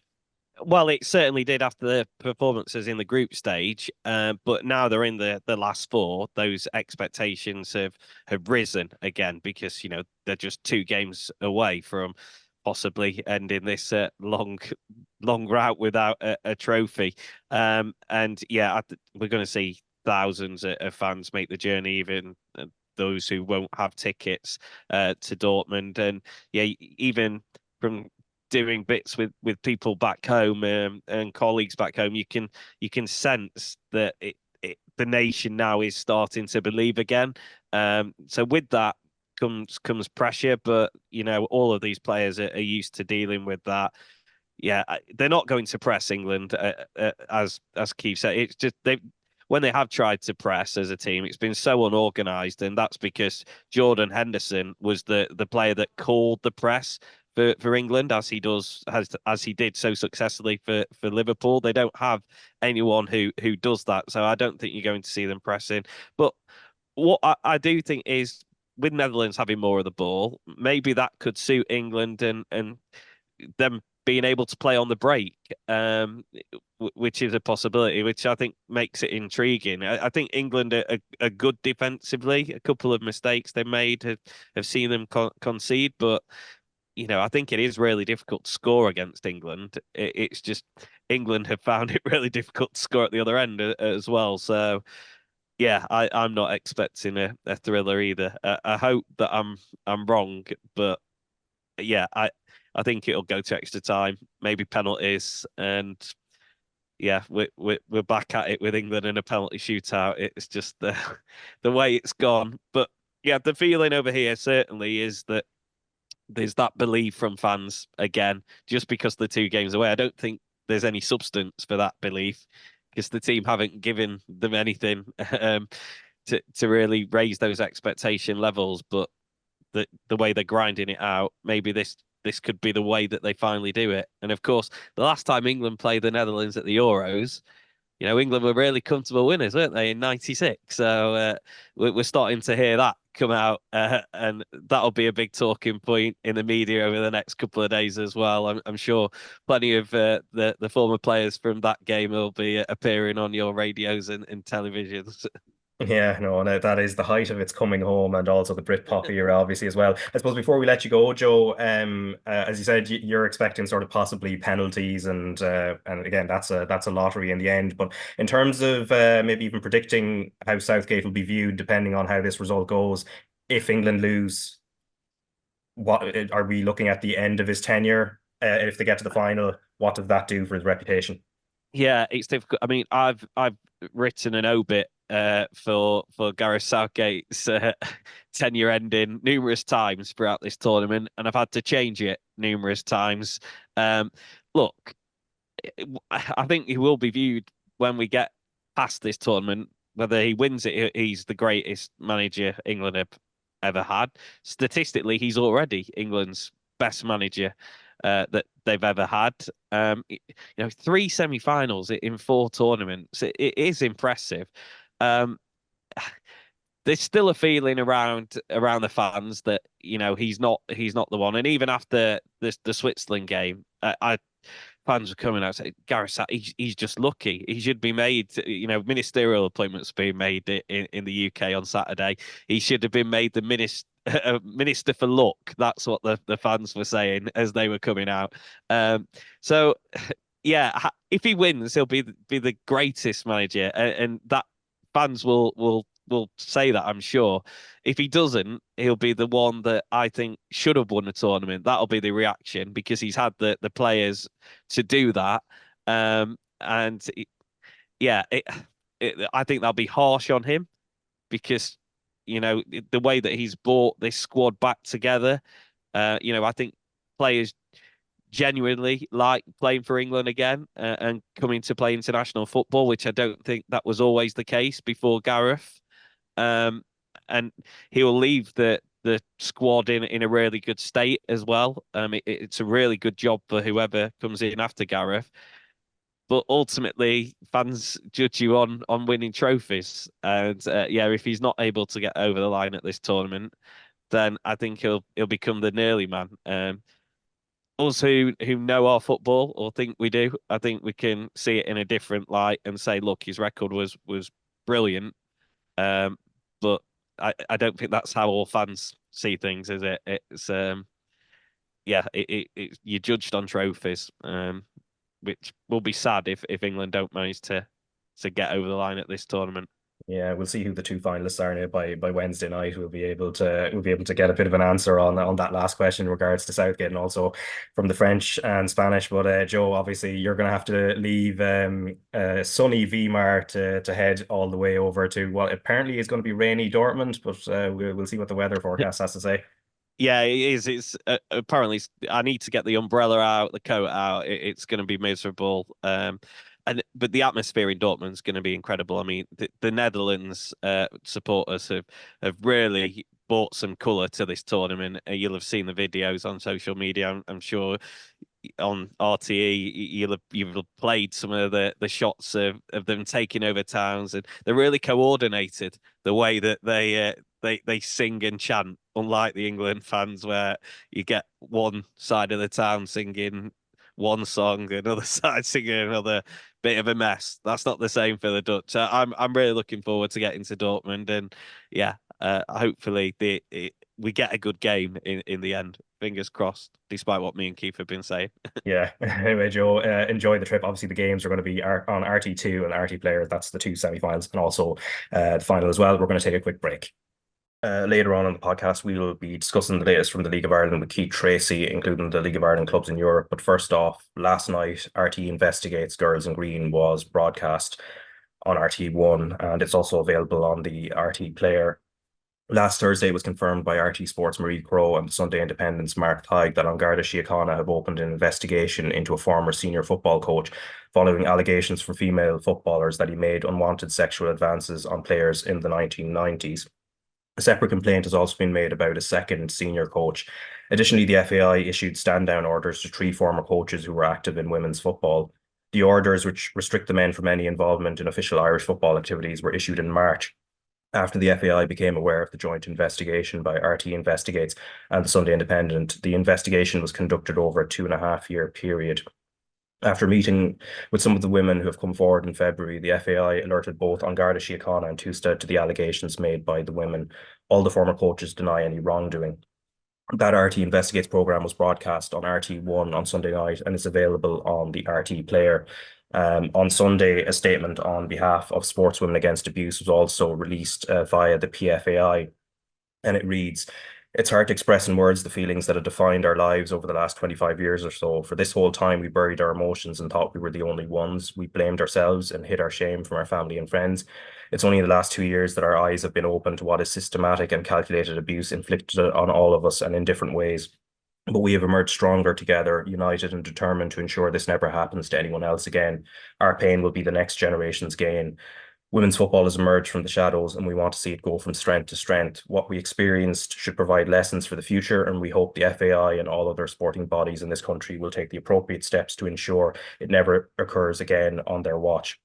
Speaker 2: Well, it certainly did after the performances in the group stage, but now they're in the last 4. Those expectations have risen again because they're just 2 games away from possibly ending this long route without a trophy. And yeah, we're going to see thousands of fans make the journey, even those who won't have tickets to Dortmund. And yeah, even from doing bits with people back home and colleagues back home, you can sense that the nation now is starting to believe again. So with that comes pressure, but all of these players are used to dealing with that. Yeah, they're not going to press England, as Keith said. It's just when they have tried to press as a team, it's been so unorganized, and that's because Jordan Henderson was the player that called the press for England, as he did so successfully for Liverpool. They don't have anyone who does that, so I don't think you're going to see them pressing. But what I do think is, with Netherlands having more of the ball, maybe that could suit England and them being able to play on the break, which is a possibility, which I think makes it intriguing. I think England are good defensively. A couple of mistakes they made have seen them concede, but I think it is really difficult to score against England. It's just England have found it really difficult to score at the other end as well. So yeah, I'm not expecting a thriller either. I hope that I'm wrong, but yeah, I think it'll go to extra time, maybe penalties, and yeah, we're back at it with England in a penalty shootout. It's just the way it's gone. But yeah, the feeling over here certainly is that there's that belief from fans again, just because the 2 games away. I don't think there's any substance for that belief, because the team haven't given them anything to really raise those expectation levels. But the way they're grinding it out, maybe this could be the way that they finally do it. And of course, the last time England played the Netherlands at the Euros, England were really comfortable winners, weren't they, in '96? So we're starting to hear that come out, and that'll be a big talking point in the media over the next couple of days as well. I'm sure plenty of the former players from that game will be appearing on your radios and televisions.
Speaker 1: Yeah, no, that is the height of its coming home, and also the Britpop era, obviously, as well. I suppose before we let you go, Joe, as you said, you're expecting sort of possibly penalties, and again, that's a lottery in the end. But in terms of maybe even predicting how Southgate will be viewed, depending on how this result goes, if England lose, what are we looking at the end of his tenure? If they get to the final, what does that do for his reputation?
Speaker 2: Yeah, it's difficult. I mean, I've written an obit for Gareth Southgate's tenure ending numerous times throughout this tournament, and I've had to change it numerous times. Um, Look, I think he will be viewed when we get past this tournament. Whether he wins it, he's the greatest manager England have ever had. Statistically, he's already England's best manager that they've ever had. Three semi-finals in four tournaments. It is impressive. Um, there's still a feeling around the fans that he's not the one. And even after the Switzerland game, I fans were coming out saying, Gareth, he's just lucky. He should be made, ministerial appointments being made in the UK on Saturday. He should have been made the minister for luck. That's what the fans were saying as they were coming out. So, yeah, if he wins, he'll be the greatest manager, and that fans will say that, I'm sure. If he doesn't, he'll be the one that I think should have won the tournament. That'll be the reaction because he's had the players to do that. And yeah, I think that'll be harsh on him because the way that he's brought this squad back together. I think players genuinely like playing for England again and coming to play international football, which I don't think that was always the case before Gareth. And he'll leave the squad in a really good state as well. It's a really good job for whoever comes in after Gareth. But ultimately, fans judge you on winning trophies, and if he's not able to get over the line at this tournament, then I think he'll become the nearly man. Us who know our football or think we do, I think we can see it in a different light and say, look, his record was brilliant. But I don't think that's how all fans see things, is it? It's you're judged on trophies, which will be sad if England don't manage to get over the line at this tournament.
Speaker 1: Yeah, we'll see who the two finalists are now by Wednesday night. We'll be able to get a bit of an answer on that last question in regards to Southgate and also from the French and Spanish. But Joe, obviously you're going to have to leave sunny Weimar to head all the way over to what apparently is going to be rainy Dortmund. But we'll see what the weather forecast has to say.
Speaker 2: Yeah, it is. It's apparently I need to get the umbrella out, the coat out. It's going to be miserable. But the atmosphere in Dortmund is going to be incredible. I mean, the Netherlands supporters have really brought some colour to this tournament. You'll have seen the videos on social media. I'm sure on RTÉ you've played some of the shots of them taking over towns, and they're really coordinated the way that they sing and chant, unlike the England fans where you get one side of the town singing one song, another side singing another. Bit of a mess. That's not the same for the Dutch. I'm really looking forward to getting to Dortmund, and hopefully we get a good game in the end. Fingers crossed, despite what me and Keith have been saying.
Speaker 1: Yeah. Anyway, Joe, enjoy the trip. Obviously, the games are going to be on RT2 and RT Player. That's the two semi-finals, and also the final as well. We're going to take a quick break. Later on in the podcast, we will be discussing the latest from the League of Ireland with Keith Treacy, including the League of Ireland clubs in Europe. But first off, last night, RTÉ Investigates Girls in Green was broadcast on RT1, and it's also available on the RT Player. Last Thursday, it was confirmed by RT Sports Marie Crowe and the Sunday Independent's Mark Tighe that An Garda Síochána have opened an investigation into a former senior football coach following allegations from female footballers that he made unwanted sexual advances on players in the 1990s. A separate complaint has also been made about a second senior coach. Additionally, the FAI issued stand-down orders to 3 former coaches who were active in women's football. The orders, which restrict the men from any involvement in official Irish football activities, were issued in March, after the FAI became aware of the joint investigation by RTÉ Investigates and the Sunday Independent. The investigation was conducted over a 2.5-year period. After meeting with some of the women who have come forward in February, the FAI alerted both An Garda Síochána and Tusta to the allegations made by the women. All the former coaches deny any wrongdoing. That RTÉ Investigates programme was broadcast on RT1 on Sunday night and is available on the RTÉ player. On Sunday, a statement on behalf of Sportswomen Against Abuse was also released via the PFAI, and it reads, "It's hard to express in words the feelings that have defined our lives over the last 25 years or so. For this whole time, we buried our emotions and thought we were the only ones. We blamed ourselves and hid our shame from our family and friends. It's only in the last 2 years that our eyes have been opened to what is systematic and calculated abuse inflicted on all of us and in different ways. But we have emerged stronger together, united and determined to ensure this never happens to anyone else again. Our pain will be the next generation's gain. Women's football has emerged from the shadows and we want to see it go from strength to strength. What we experienced should provide lessons for the future, and we hope the FAI and all other sporting bodies in this country will take the appropriate steps to ensure it never occurs again on their watch.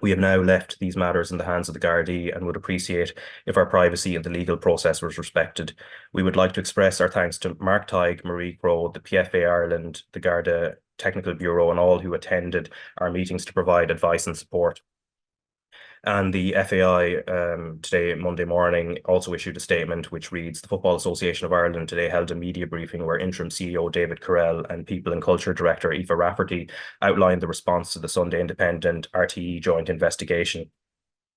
Speaker 1: We have now left these matters in the hands of the Gardaí and would appreciate if our privacy in the legal process was respected. We would like to express our thanks to Mark Tighe, Marie Crowe, the PFA Ireland, the Garda Technical Bureau, and all who attended our meetings to provide advice and support." And the FAI today, Monday morning, also issued a statement which reads, "The Football Association of Ireland today held a media briefing where interim CEO David Carrell and People and Culture Director Aoife Rafferty outlined the response to the Sunday Independent RTÉ joint investigation.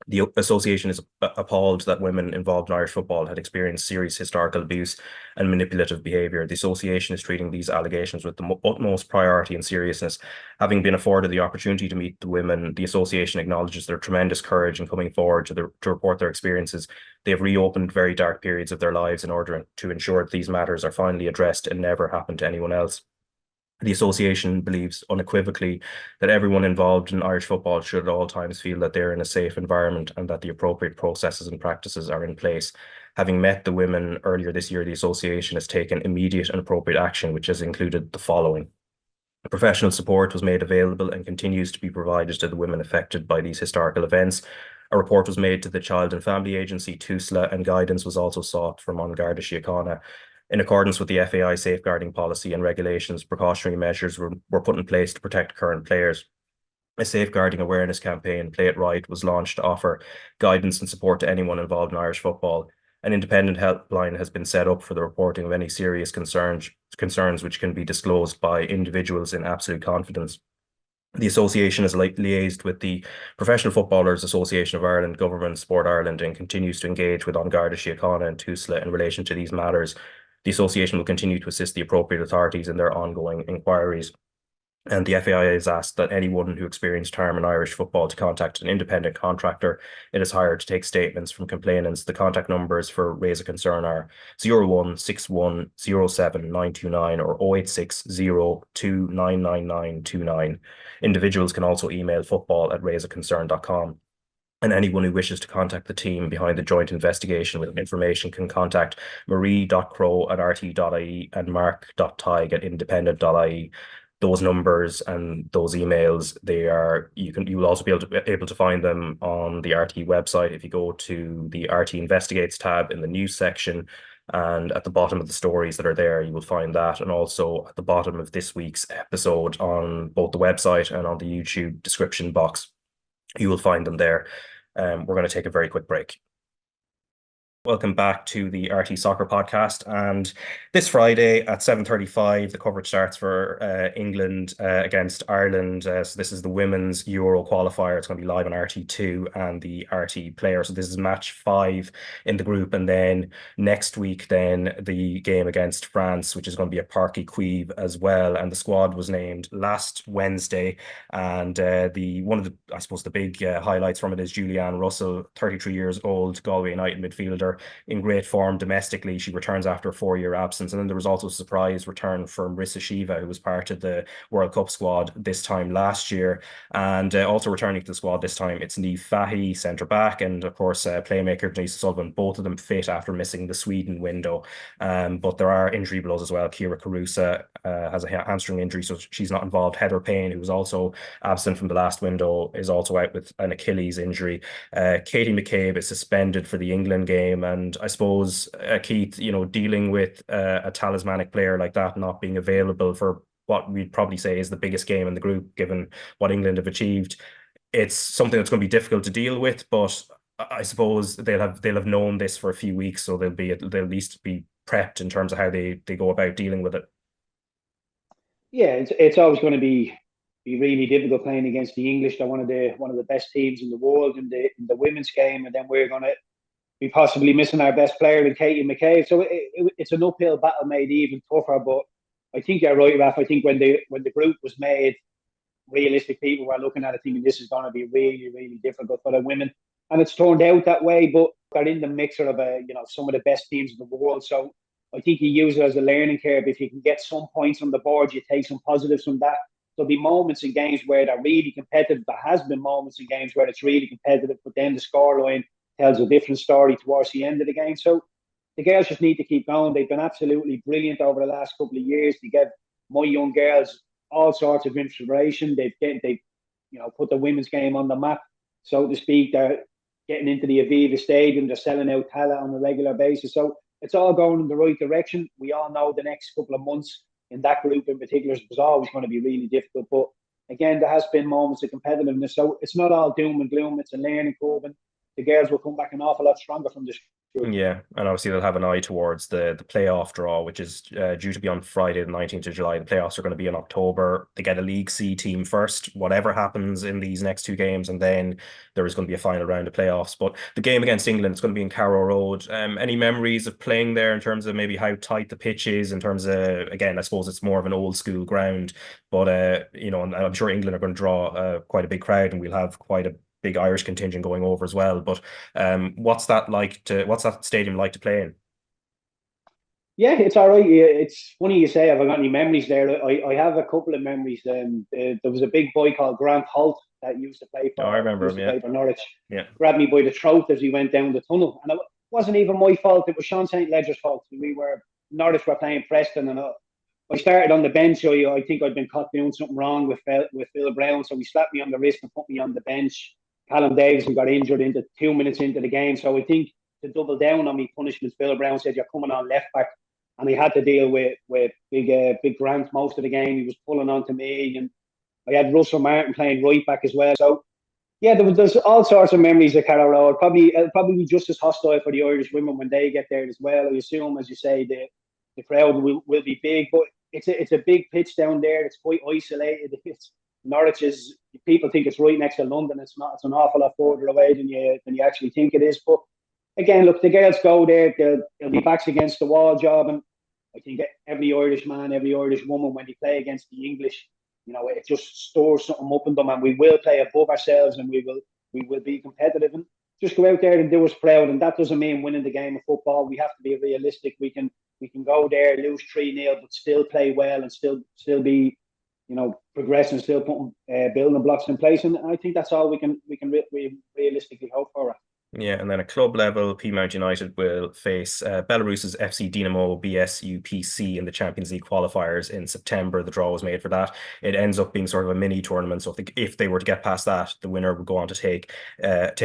Speaker 1: The association is appalled that women involved in Irish football had experienced serious historical abuse and manipulative behaviour. The association is treating these allegations with the utmost priority and seriousness. Having been afforded the opportunity to meet the women, the association acknowledges their tremendous courage in coming forward to report their experiences. They have reopened very dark periods of their lives in order to ensure that these matters are finally addressed and never happen to anyone else. The association believes unequivocally that everyone involved in Irish football should at all times feel that they're in a safe environment and that the appropriate processes and practices are in place. Having met the women earlier this year, the association has taken immediate and appropriate action, which has included the following. Professional support was made available and continues to be provided to the women affected by these historical events. A report was made to the Child and Family Agency, TUSLA, and guidance was also sought from An Garda Síochána. In accordance with the FAI safeguarding policy and regulations, precautionary measures were put in place to protect current players. A safeguarding awareness campaign, Play It Right, was launched to offer guidance and support to anyone involved in Irish football. An independent helpline has been set up for the reporting of any serious concerns which can be disclosed by individuals in absolute confidence. The association has liaised with the Professional Footballers Association of Ireland, Government, Sport Ireland, and continues to engage with An Garda Síochána and TUSLA in relation to these matters. The association will continue to assist the appropriate authorities in their ongoing inquiries. And the FAI has asked that anyone who experienced harm in Irish football to contact an independent contractor it is hired to take statements from complainants. The contact numbers for Raise a Concern are 0161 07 929 or 086 02 99929. Individuals can also email football@raiseaconcern.com. And anyone who wishes to contact the team behind the joint investigation with information can contact marie.crow@rte.ie and mark.tighe@independent.ie. Those numbers and those emails, you will also be able to find them on the RTÉ website. If you go to the RTÉ Investigates tab in the news section, and at the bottom of the stories that are there, you will find that. And also at the bottom of this week's episode on both the website and on the YouTube description box, you will find them there. We're going to take a very quick break. Welcome back to the RTÉ Soccer Podcast, and this Friday at 7:35 the coverage starts for England against Ireland. So this is the Women's Euro qualifier. It's going to be live on RT2 and the RTÉ player. So this is match 5 in the group, and then next week then the game against France, which is going to be at Parc y Cuivre as well. And the squad was named last Wednesday, and one of the big highlights from it is Julianne Russell, 33 years old, Galway United midfielder, in great form domestically. She returns after a 4-year absence. And then there was also a surprise return from Risa Shiva, who was part of the World Cup squad this time last year. And also returning to the squad this time, it's Niamh Fahey, centre back, and of course playmaker Denise Sullivan, both of them fit after missing the Sweden window. But there are injury blows as well. Ciara Carusa has a hamstring injury, so she's not involved. Heather Payne, who was also absent from the last window, is also out with an Achilles injury. Katie McCabe is suspended for the England game. And I suppose, Keith, dealing with a talismanic player like that not being available for what we'd probably say is the biggest game in the group, given what England have achieved. It's something that's going to be difficult to deal with, but I suppose they'll have known this for a few weeks, so they'll at least be prepped in terms of how they go about dealing with it.
Speaker 3: Yeah, it's always going to be really difficult playing against the English. They're one of the best teams in the world in the women's game, and then we're going to be possibly missing our best player in Katie McCabe. So it's an uphill battle made even tougher. But I think you're right, Raf. I think when the group was made, realistic people were looking at it thinking this is going to be really, really difficult for the women. And it's turned out that way, but they're in the mixer of some of the best teams in the world. So I think you use it as a learning curve. If you can get some points on the board, you take some positives from that. There'll be moments in games where they're really competitive. There has been moments in games where it's really competitive, but then the scoreline tells a different story towards the end of the game. So the girls just need to keep going. They've been absolutely brilliant over the last couple of years to give my young girls all sorts of inspiration. They've put the women's game on the map, so to speak. They're getting into the Aviva Stadium. They're selling out talent on a regular basis. So it's all going in the right direction. We all know the next couple of months in that group in particular was always going to be really difficult. But again, there has been moments of competitiveness. So it's not all doom and gloom. It's a learning curve. And the girls will come back an awful lot stronger from this group.
Speaker 1: Yeah, and obviously they'll have an eye towards the playoff draw, which is due to be on Friday, the 19th of July. The playoffs are going to be in October. They get a League C team first, whatever happens in these next two games, and then there is going to be a final round of playoffs. But the game against England, it's going to be in Carrow Road. Any memories of playing there in terms of maybe how tight the pitch is, in terms of, again, I suppose it's more of an old school ground, but and I'm sure England are going to draw quite a big crowd, and we'll have quite a big Irish contingent going over as well. But what's that stadium like to play in?
Speaker 3: Yeah, it's all right. It's funny you say, have I got any memories there? I have a couple of memories. There was a big boy called Grant Holt that used to play for,
Speaker 1: I remember him,
Speaker 3: play for Norwich.
Speaker 1: Yeah.
Speaker 3: Grabbed me by the throat as we went down the tunnel. And it wasn't even my fault. It was Sean St. Ledger's fault. Norwich were playing Preston, and I started on the bench. I think I'd been caught doing something wrong with Phil Brown. So he slapped me on the wrist and put me on the bench. Callum Davison got injured 2 minutes into the game. So I think to double down on me punishments, Phil Brown said, "You're coming on left back." And he had to deal with big Grant most of the game. He was pulling on to me. And I had Russell Martin playing right back as well. So, yeah, there's all sorts of memories of Carrow Road. Probably just as hostile for the Irish women when they get there as well. I assume, as you say, the crowd will be big. But it's a big pitch down there. It's quite isolated. Norwich is, people think it's right next to London. It's not. It's an awful lot further away than you actually think it is. But again, look, the girls go there. They'll be backs against the wall job, and I think every Irish man, every Irish woman, when they play against the English, it just stores something up in them, and we will play above ourselves, and we will be competitive, and just go out there and do us proud. And that doesn't mean winning the game of football. We have to be realistic. We can go there, lose 3-0, but still play well and still be progressing, still putting building blocks in place. And I think that's all we can realistically hope for.
Speaker 1: Yeah, and then at club level, Peamount United will face Belarus's FC Dinamo BSUPC in the Champions League qualifiers in September. The draw was made for that. It ends up being sort of a mini tournament. So if they were to get past that, the winner would go on to take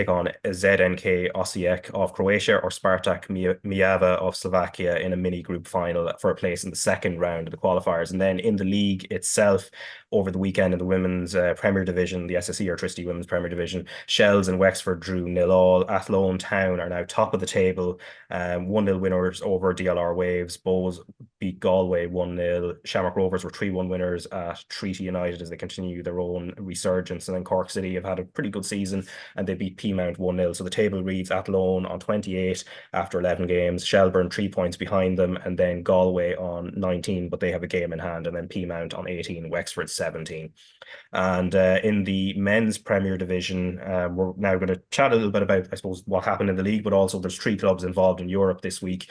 Speaker 1: on ZNK Osijek of Croatia or Spartak Mijava of Slovakia in a mini group final for a place in the second round of the qualifiers. And then in the league itself, over the weekend in the women's Premier Division, the SSE or Treacy Women's Premier Division, Shells and Wexford drew 0-0. Athlone Town are now top of the table, 1-0 winners over DLR Waves. Bows beat Galway 1-0. Shamrock Rovers were 3-1 winners at Treaty United as they continue their own resurgence. And then Cork City have had a pretty good season and they beat Peamount 1-0. So the table reads Athlone on 28 after 11 games, Shelbourne 3 points behind them, and then Galway on 19, but they have a game in hand, and then Peamount on 18, Wexford 17. And in the men's Premier Division, we're now going to chat a little bit about, I suppose, what happened in the league, but also there's 3 clubs involved in Europe this week,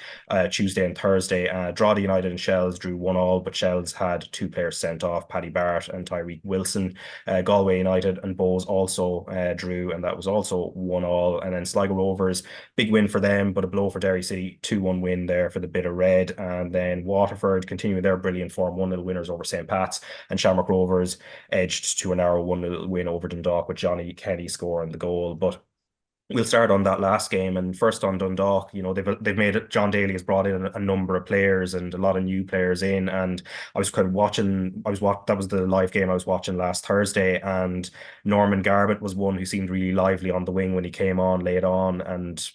Speaker 1: Tuesday and Thursday. Drogheda United and Shells drew 1-1, but Shells had 2 players sent off, Paddy Barrett and Tyreek Wilson. Galway United and Bows also drew, and that was also 1-1. And then Sligo Rovers, big win for them, but a blow for Derry City, 2-1 win there for the Bit of Red. And then Waterford continuing their brilliant form, 1-0 winners over St. Pat's, and Shamrock Rovers edged to a narrow 1-0 win over Dundalk with Johnny Kelly scoring the goal. But We'll start on that last game, and first on Dundalk. They've made it. John Daly has brought in a number of players and a lot of new players in. And I was kind of watching. That was the live game I was watching last Thursday, and Norman Garbutt was one who seemed really lively on the wing when he came on late on. And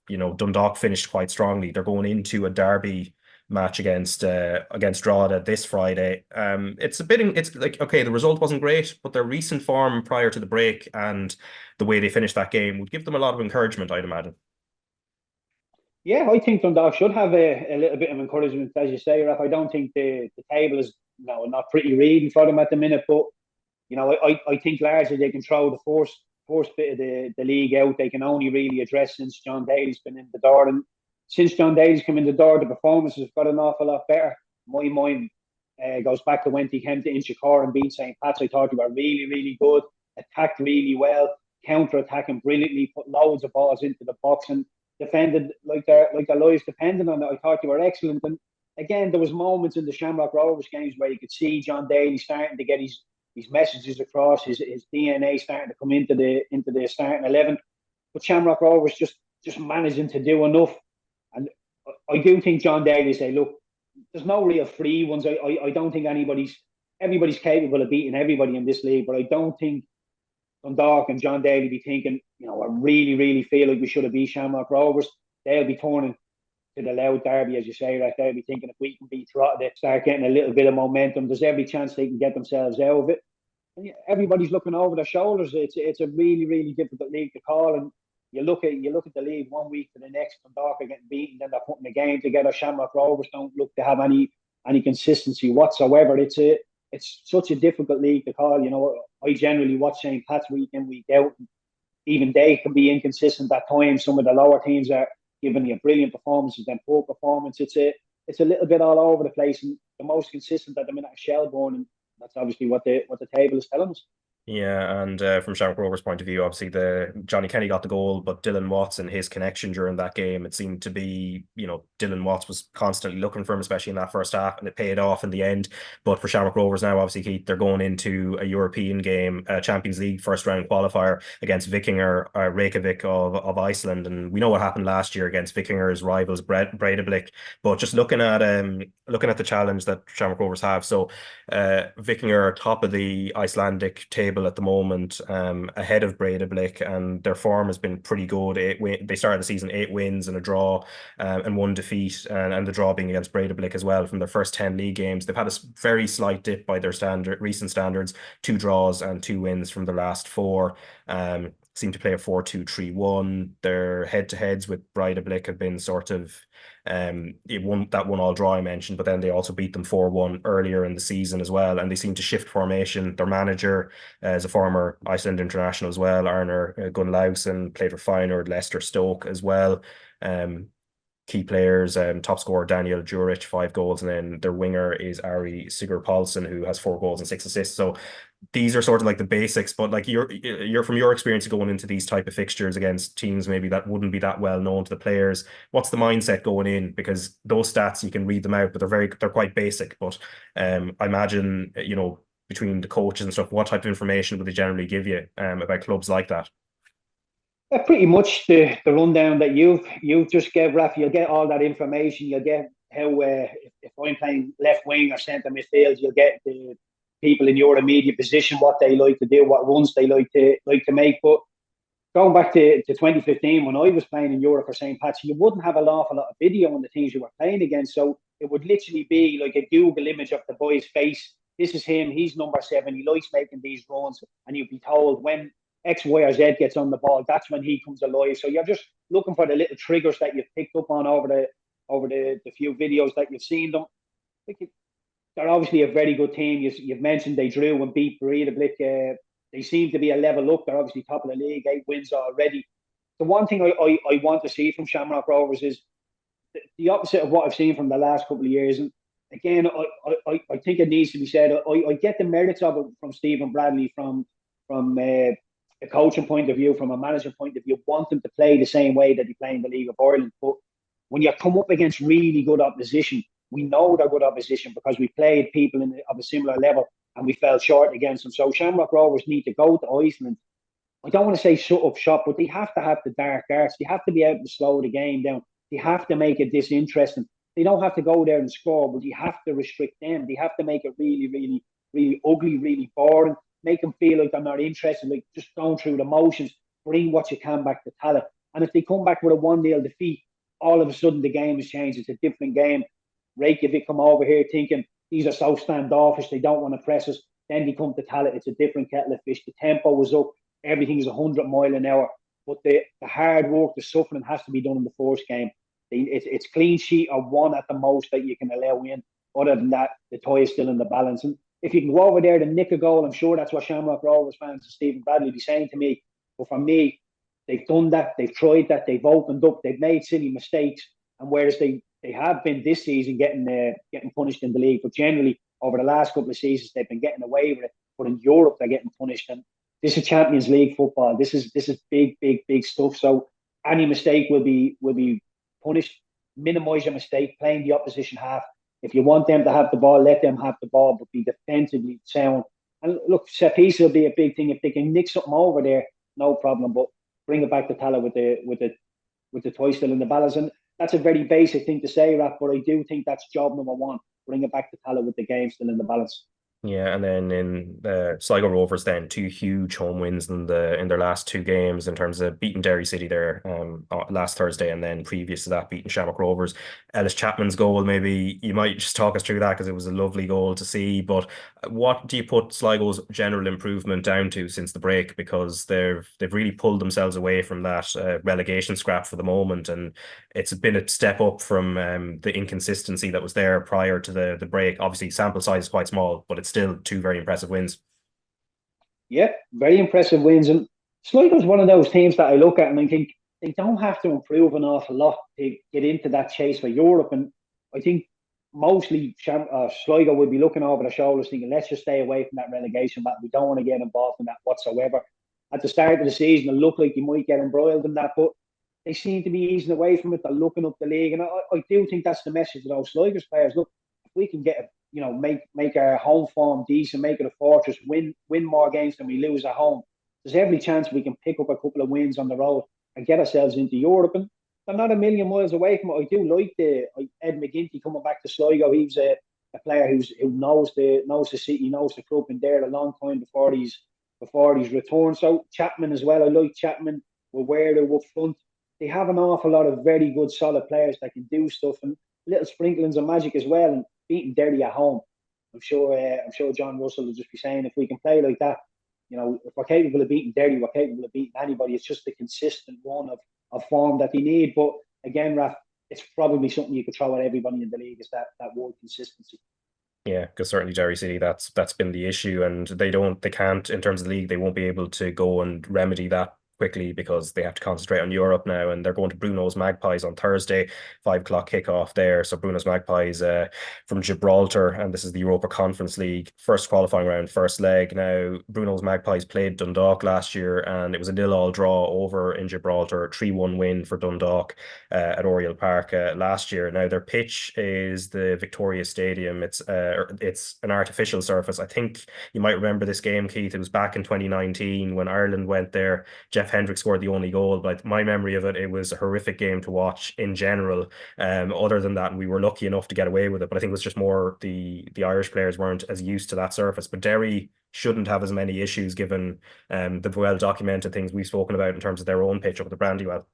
Speaker 1: Dundalk finished quite strongly. They're going into a derby match against Drogheda this Friday. It's like, okay, the result wasn't great, but their recent form prior to the break and the way they finished that game would give them a lot of encouragement, I'd imagine.
Speaker 3: Yeah, I think Dundalk should have a little bit of encouragement, as you say, Raf. I don't think the table is not pretty reading for them at the minute, but I think largely they can throw the first bit of the league out. They can only really address since John Daly's been in the door, and since John Daly's come in the door, the performances have got an awful lot better. My mind goes back to when he came to Inchicore and beat St. Pat's. I thought they were really, really good, attacked really well, counter-attacking brilliantly, put loads of balls into the box and defended like their lives depended on it. I thought they were excellent. And again, there was moments in the Shamrock Rovers games where you could see John Daly starting to get his messages across, his DNA starting to come into the starting 11. But Shamrock Rovers just managing to do enough. And I do think John Daly say, look, there's no real free ones. I don't think everybody's capable of beating everybody in this league, but I don't think Dundalk and John Daly be thinking, I really, really feel like we should have beat Shamrock Rovers. They'll be turning to the loud derby, as you say, right? They'll be thinking if we can beat Drogheda, start getting a little bit of momentum. There's every chance they can get themselves out of it. And everybody's looking over their shoulders. It's a really, really difficult league to call. And you look at the league 1 week to the next, Dundalk are getting beaten, then they're putting a game together. Shamrock Rovers don't look to have any consistency whatsoever. It's such a difficult league to call. I generally watch St. Pat's week in, week out. Even they can be inconsistent at times. Some of the lower teams are giving you brilliant performances and poor performance. It's a little bit all over the place. And the most consistent at the minute is Shelbourne, and that's obviously what the table is telling us.
Speaker 1: Yeah, and from Shamrock Rovers' point of view, obviously Johnny Kenny got the goal, but Dylan Watts and his connection during that game, it seemed to be, Dylan Watts was constantly looking for him, especially in that first half, and it paid off in the end. But for Shamrock Rovers now, obviously, Keith, they're going into a European game, a Champions League first round qualifier against Reykjavik of Iceland, and we know what happened last year against Vikinger's rivals Breidablik. But just looking at the challenge that Shamrock Rovers have, so Vikinger are top of the Icelandic table at the moment, ahead of Breidablik, and their form has been pretty good. They started the season 8 wins and a draw, and 1 defeat, and the draw being against Breidablik as well from their first 10 league games. They've had a very slight dip by their recent standards, 2 draws and 2 wins from the last 4. Seem to play a 4-2-3-1. Their head-to-heads with Breidablik have been sort of that 1-1 draw I mentioned, but then they also beat them 4-1 earlier in the season as well, and they seem to shift formation. Their manager is a former Iceland international as well, Arnar Gunnlaugsson, played for Feyenoord, Leicester, Stoke as well. Key players, top scorer Daniel Juric, 5 goals, and then their winger is Ari Sigurpálsson, who has 4 goals and 6 assists. So these are sort of like the basics, but like you're from your experience going into these type of fixtures against teams maybe that wouldn't be that well known to the players, what's the mindset going in? Because those stats, you can read them out, but they're quite basic. But I imagine, between the coaches and stuff, what type of information would they generally give you about clubs like that?
Speaker 3: Pretty much the rundown that you've just gave, Raf. You'll get all that information. You'll get how if I'm playing left wing or centre midfield, you'll get the people in your immediate position, what they like to do, what runs they like to make. But going back to 2015, when I was playing in Europe for St. Pat's, you wouldn't have an awful lot of video on the teams you were playing against. So it would literally be like a Google image of the boy's face. This is him. He's number 7. He likes making these runs, and you'd be told when X, Y, or Z gets on the ball, that's when he comes alive. So you're just looking for the little triggers that you've picked up on over the few videos that you've seen them. They're obviously a very good team. You've mentioned they drew and beat Breidablik. They seem to be a level up. They're obviously top of the league, 8 wins already. The one thing I want to see from Shamrock Rovers is the opposite of what I've seen from the last couple of years. And again, I think it needs to be said. I get the merits of it from Stephen Bradley, from a coaching point of view, from a management point of view. Want them to play the same way that they play in the League of Ireland. But when you come up against really good opposition, we know they're good opposition because we played people of a similar level and we fell short against them. So Shamrock Rovers need to go to Iceland I don't want to say shut up shop, but they have to have the dark arts. They have to be able to slow the game down. They have to make it disinteresting. They don't have to go there and score, but you have to restrict them. They have to make it really, really, really ugly, really boring. Make them feel like they're not interested, like just going through the motions. Bring what you can back to talent. And if they come back with a 1-0 defeat, all of a sudden the game has changed. It's a different game. Reykjavik come over here thinking these are so standoffish, they don't want to press us. Then they come to talent, it's a different kettle of fish. The tempo was up, everything's 100 mile an hour. But the hard work, the suffering has to be done in the first game. It's clean sheet or one at the most that you can allow in. Other than that, the tie is still in the balance. And if you can go over there and nick a goal, I'm sure that's what Shamrock Rovers fans and Stephen Bradley be saying to me. But for me, they've done that, they've tried that, they've opened up, they've made silly mistakes. And whereas they have been this season getting punished in the league, but generally over the last couple of seasons they've been getting away with it. But in Europe they're getting punished, and this is Champions League football. This is big, big, big stuff. So any mistake will be punished. Minimise your mistake. Playing the opposition half. If you want them to have the ball, let them have the ball, but be defensively sound. And look, set piece will be a big thing if they can nick something over there. No problem, but bring it back to Tala with the toy still in the balance. And that's a very basic thing to say, Raf, but I do think that's job number one. Bring it back to Tala with the game still in the balance.
Speaker 1: Yeah, and then in the Sligo Rovers, then 2 huge home wins in their last 2 games in terms of beating Derry City there last Thursday, and then previous to that beating Shamrock Rovers. Ellis Chapman's goal, maybe you might just talk us through that because it was a lovely goal to see. But what do you put Sligo's general improvement down to since the break? Because they've really pulled themselves away from that relegation scrap for the moment, and it's been a step up from the inconsistency that was there prior to the break. Obviously, sample size is quite small, but it's still 2 very impressive wins.
Speaker 3: Yeah, very impressive wins. And Sligo's one of those teams that I look at and I think they don't have to improve an awful lot to get into that chase for Europe. And I think mostly Sligo would be looking over their shoulders thinking, let's just stay away from that relegation battle. We don't want to get involved in that whatsoever. At the start of the season, it looked like you might get embroiled in that, but they seem to be easing away from it. They're looking up the league. And I do think that's the message to those Sligo's players. Look, if we can get make our home form decent, make it a fortress, win more games than we lose at home. There's every chance we can pick up a couple of wins on the road and get ourselves into Europe. And they're not a million miles away from it. I do like Ed McGinty coming back to Sligo. He's a player who knows the city, knows the club, and there a long time before he's returned. So Chapman as well. I like Chapman. We're where they're up front. They have an awful lot of very good, solid players that can do stuff, and little sprinklings of magic as well. And beating Derry at home, I'm sure John Russell will just be saying, if we can play like that, if we're capable of beating Derry, we're capable of beating anybody. It's just the consistent run of form that they need. But again, Raf, it's probably something you could throw at everybody in the league, is that word consistency.
Speaker 1: Yeah, because certainly Derry City, that's been the issue, and they can't in terms of the league, they won't be able to go and remedy that quickly because they have to concentrate on Europe now, and they're going to Bruno's Magpies on Thursday, 5 o'clock kickoff there. So Bruno's Magpies from Gibraltar, and this is the Europa Conference League first qualifying round, first leg. Now Bruno's Magpies played Dundalk last year and it was a 0-0 draw over in Gibraltar, 3-1 win for Dundalk at Oriel Park last year. Now their pitch is the Victoria Stadium. It's an artificial surface. I think you might remember this game, Keith. It was back in 2019 when Ireland went there. Jeff Hendrick scored the only goal, but my memory of it was a horrific game to watch in general. Other than that, we were lucky enough to get away with it, but I think it was just more the Irish players weren't as used to that surface. But Derry shouldn't have as many issues given the well-documented things we've spoken about in terms of their own pitch up at the Brandywell.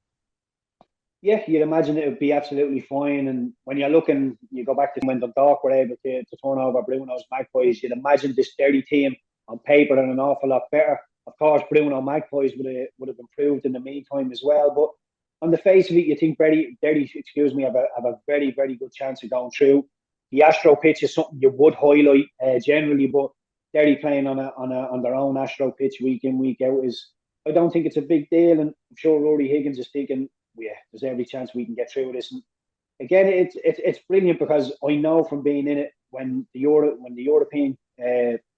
Speaker 3: Yeah, you'd imagine it would be absolutely fine. And when you're looking, you go back to when Dundalk were able to turn over Bruno's Magpies, you'd imagine this Derry team on paper are an awful lot better. Of course, Bruno Magpies would have improved in the meantime as well. But on the face of it, you think Derry, have a very, very good chance of going through. The Astro pitch is something you would highlight generally, but Derry playing on their own Astro pitch week in, week out I don't think it's a big deal. And I'm sure Rory Higgins is thinking, yeah, there's every chance we can get through this. And again, it's brilliant because I know from being in it when the European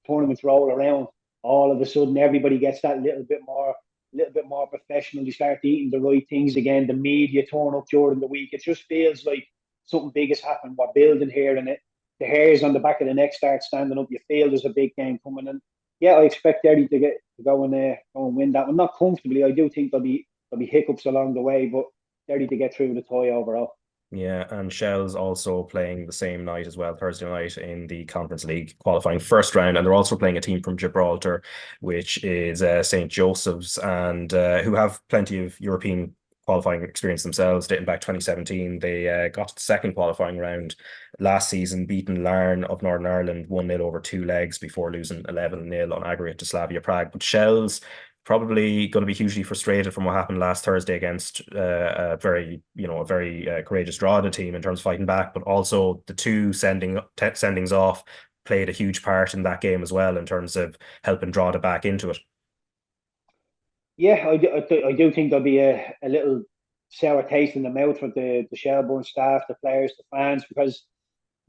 Speaker 3: tournaments roll around, all of a sudden everybody gets that little bit more professional. You start eating the right things again. The media turn up during the week. It just feels like something big has happened. We're building here, and the hairs on the back of the neck start standing up. You feel there's a big game coming, and yeah, I expect Derry to go and win that one. Not comfortably. I do think there'll be hiccups along the way, but Derry to get through the tie overall.
Speaker 1: Yeah, and Shell's also playing the same night as well, Thursday night in the Conference League qualifying first round, and they're also playing a team from Gibraltar, which is St. Joseph's, and who have plenty of European qualifying experience themselves, dating back 2017. They got to the second qualifying round last season, beating Larne of Northern Ireland 1-0 over two legs before losing 11-0 on aggregate to Slavia Prague. But Shell's probably going to be hugely frustrated from what happened last Thursday against a very courageous Drogheda team in terms of fighting back, but also the two sendings off played a huge part in that game as well in terms of helping Drogheda back into it.
Speaker 3: Yeah, I do think there'll be a little sour taste in the mouth for the Shelbourne staff, the players, the fans, because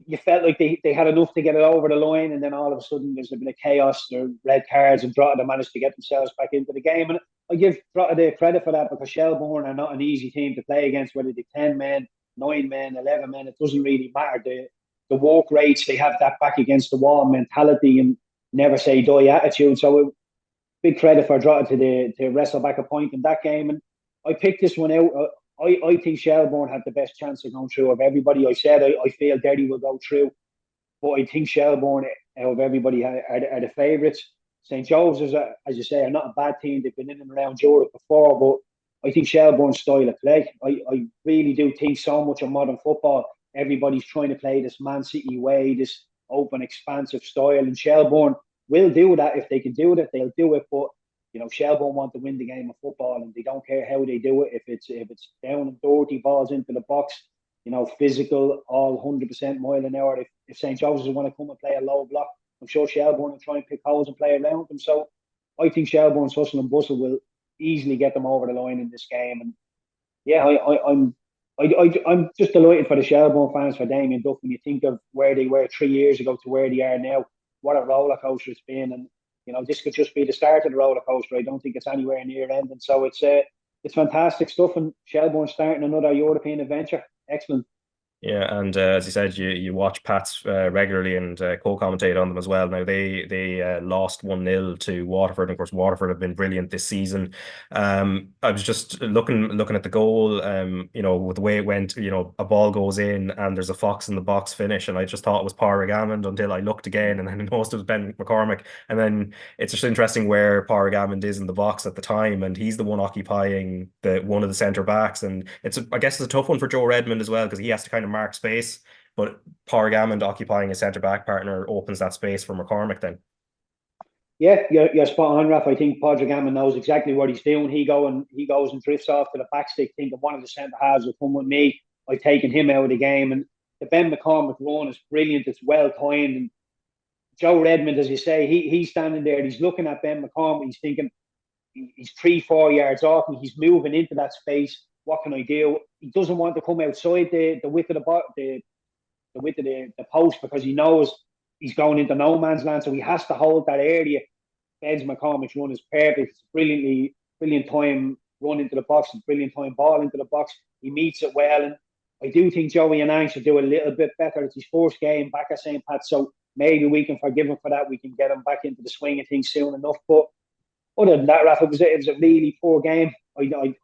Speaker 3: you felt like they had enough to get it over the line, and then all of a sudden there's a bit of chaos, there red cards, and Drogheda managed to get themselves back into the game. And I give Drogheda credit for that, because Shelbourne are not an easy team to play against, whether they're 10 men, 9 men, 11 men, it doesn't really matter. The walk rates, they have that back against the wall mentality and never say die attitude. So big credit for Drogheda to wrestle back a point in that game. And I picked this one out. I think Shelbourne had the best chance of going through of everybody. I said I feel Derry will go through, but I think Shelbourne, out of everybody, are the favourites. St. Joseph's, as you say, are not a bad team. They've been in and around Europe before, but I think Shelbourne's style of play, I really do think so much of modern football. Everybody's trying to play this Man City way, this open, expansive style, and Shelbourne will do that. If they can do it, they'll do it. But Shelbourne want to win the game of football, and they don't care how they do it. If it's down and dirty, balls into the box, physical, all 100% mile an hour. If St. Joseph's want to come and play a low block, I'm sure Shelbourne will try and pick holes and play around them. So I think Shelbourne's hustle and bustle will easily get them over the line in this game. And yeah, I'm just delighted for the Shelbourne fans, for Damien Duff. When you think of where they were 3 years ago to where they are now, what a roller coaster it's been. And this could just be the start of the roller coaster. I don't think it's anywhere near ending. So it's fantastic stuff, and Shelbourne starting another European adventure. Excellent.
Speaker 1: Yeah, and as you said, you watch Pats regularly and co-commentate on them as well. Now they lost 1-0 to Waterford, and of course Waterford have been brilliant this season. I was just looking at the goal, with the way it went. A ball goes in and there's a fox in the box finish, and I just thought it was Pádraig Hammond until I looked again, and then I noticed it was Ben McCormick. And then it's just interesting where Pádraig Hammond is in the box at the time, and he's the one occupying one of the centre backs, and I guess it's a tough one for Joe Redmond as well, because he has to kind of mark space, but Pádraig Hammond occupying a centre back partner opens that space for McCormick then.
Speaker 3: Yeah, you're spot on, Raf. I think Pádraig Hammond knows exactly what he's doing. He goes and drifts off to the back stick, thinking one of the centre halves will come with me. I've taken him out of the game, and the Ben McCormick run is brilliant. It's well timed, and Joe Redmond, as you say, he's standing there, he's looking at Ben McCormick, he's thinking he's 3-4 yards off me, he's moving into that space. What can I do? He doesn't want to come outside the width of the width of the post, because he knows he's going into no man's land, so he has to hold that area. Ben McCormick's run is perfect. It's a brilliant time run into the box, a brilliant time ball into the box. He meets it well, and I do think Joey and Ang should do a little bit better. It's his first game back at St. Pat's, so maybe we can forgive him for that. We can get him back into the swing of things soon enough. But other than that, Raf, it was a really poor game. I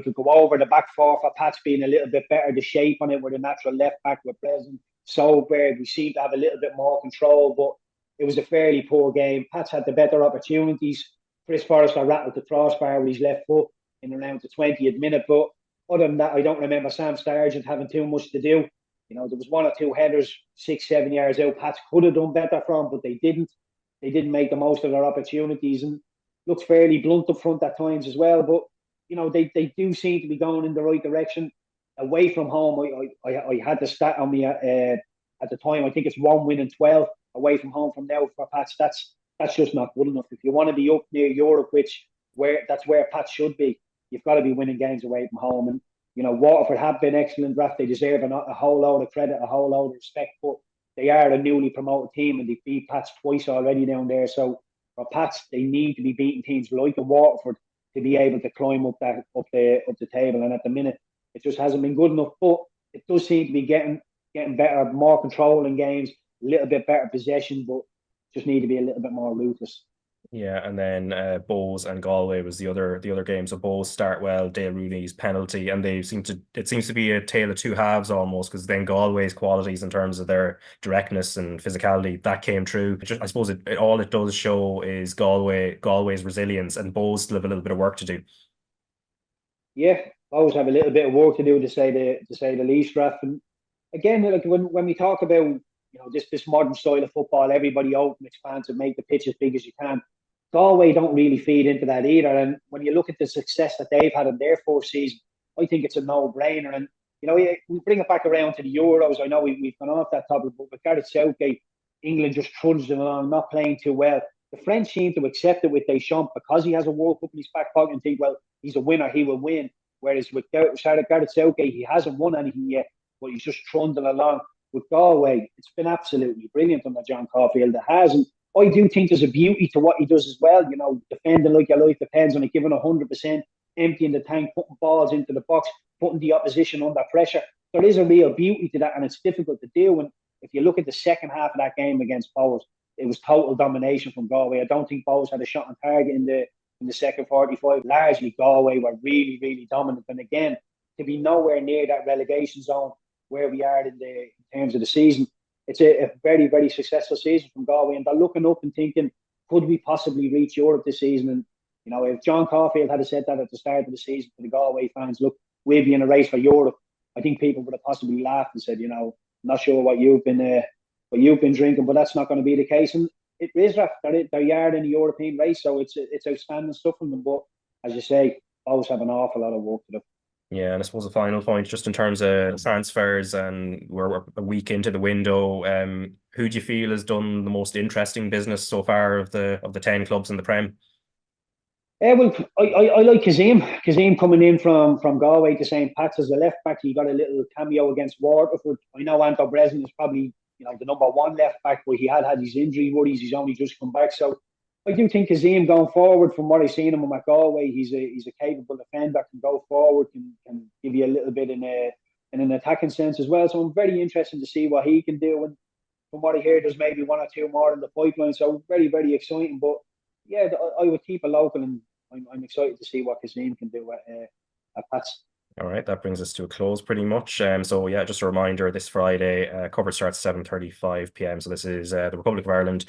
Speaker 3: could go over the back four for Pats being a little bit better. The shape on it with a natural left back with present. Soberg, we seem to have a little bit more control, but it was a fairly poor game. Pats had the better opportunities. Chris Forrester rattled the crossbar with his left foot in around the 20th minute. But other than that, I don't remember Sam Sturgeon having too much to do. There was 1 or 2 headers 6-7 yards out. Pats could have done better from, but they didn't. They didn't make the most of their opportunities, and looked fairly blunt up front at times as well. But they do seem to be going in the right direction. Away from home, I had the stat on me at the time. I think it's 1 win and 12 away from home from now for Pats. That's just not good enough. If you want to be up near Europe, that's where Pats should be, you've got to be winning games away from home. And Waterford have been excellent, Raf. They deserve a whole load of credit, a whole load of respect. But they are a newly promoted team, and they beat Pats twice already down there. So for Pats, they need to be beating teams like the Waterford to be able to climb up the table. And at the minute, it just hasn't been good enough. But it does seem to be getting better, more control in games, a little bit better possession, but just need to be a little bit more ruthless.
Speaker 1: Yeah, and then Bows and Galway was the other game. So Bows start well, Dale Rooney's penalty, and it seems to be a tale of two halves almost, because then Galway's qualities in terms of their directness and physicality that came true. I suppose all it does show is Galway's resilience, and Bows still have a little bit of work to do.
Speaker 3: Yeah, always have a little bit of work to do, to say the least, Raf. And again, like when we talk about this modern style of football, everybody open, expansive, make the pitch as big as you can. Galway don't really feed into that either. And when you look at the success that they've had in their fourth season, I think it's a no-brainer. And we bring it back around to the Euros. I know we've gone off that topic, but with Gareth Southgate, England just trudged them along, not playing too well. The French seem to accept it with Deschamps because he has a World Cup in his back pocket and think, well, he's a winner, he will win. Whereas with Gareth Southgate, he hasn't won anything yet, but he's just trundling along. With Galway, it's been absolutely brilliant under John Caulfield. It has. And I do think there's a beauty to what he does as well. Defending like your life depends on it, giving 100%, emptying the tank, putting balls into the box, putting the opposition under pressure. There is a real beauty to that, and it's difficult to do. And if you look at the second half of that game against Bows, it was total domination from Galway. I don't think Bows had a shot on target in the second 45. Largely, Galway were really, really dominant. And again, to be nowhere near that relegation zone where we are in terms of the season, it's a very, very successful season from Galway, and they're looking up and thinking, could we possibly reach Europe this season? And if John Caulfield had said that at the start of the season to the Galway fans, look, we'll be in a race for Europe, I think people would have possibly laughed and said, not sure what you've been drinking, but that's not going to be the case. And it is, they're yard in the European race, so it's outstanding stuff from them. But as you say, always have an awful lot of work to do.
Speaker 1: Yeah, and I suppose the final point, just in terms of transfers, and we're a week into the window, who do you feel has done the most interesting business so far of the 10 clubs in the Prem?
Speaker 3: Well, I like Kazim. Kazim coming in from Galway to St. Pat's as a left back. He got a little cameo against Waterford. I know Anto Breslin is probably the number one left back, but he had his injury worries. He's only just come back, so I do think Kazim going forward, from what I've seen him at Galway, he's a capable defender, can go forward, can give you a little bit in an attacking sense as well. So I'm very interested to see what he can do. And from what I hear, there's maybe one or two more in the pipeline. So very, very exciting. But yeah, I would keep it local, and I'm excited to see what Kazim can do at Pats.
Speaker 1: All right, that brings us to a close pretty much. So yeah, just a reminder, this Friday, coverage starts 7:35 p.m. So this is the Republic of Ireland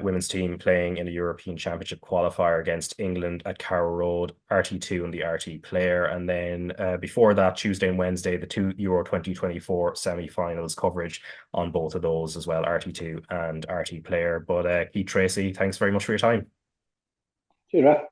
Speaker 1: women's team playing in a European Championship qualifier against England at Carrow Road, RT2 and the RT Player. And then before that, Tuesday and Wednesday, the two Euro 2024 semi-finals, coverage on both of those as well, RT2 and RT Player. But Keith, Treacy, thanks very much for your time.
Speaker 3: Cheers, Raf.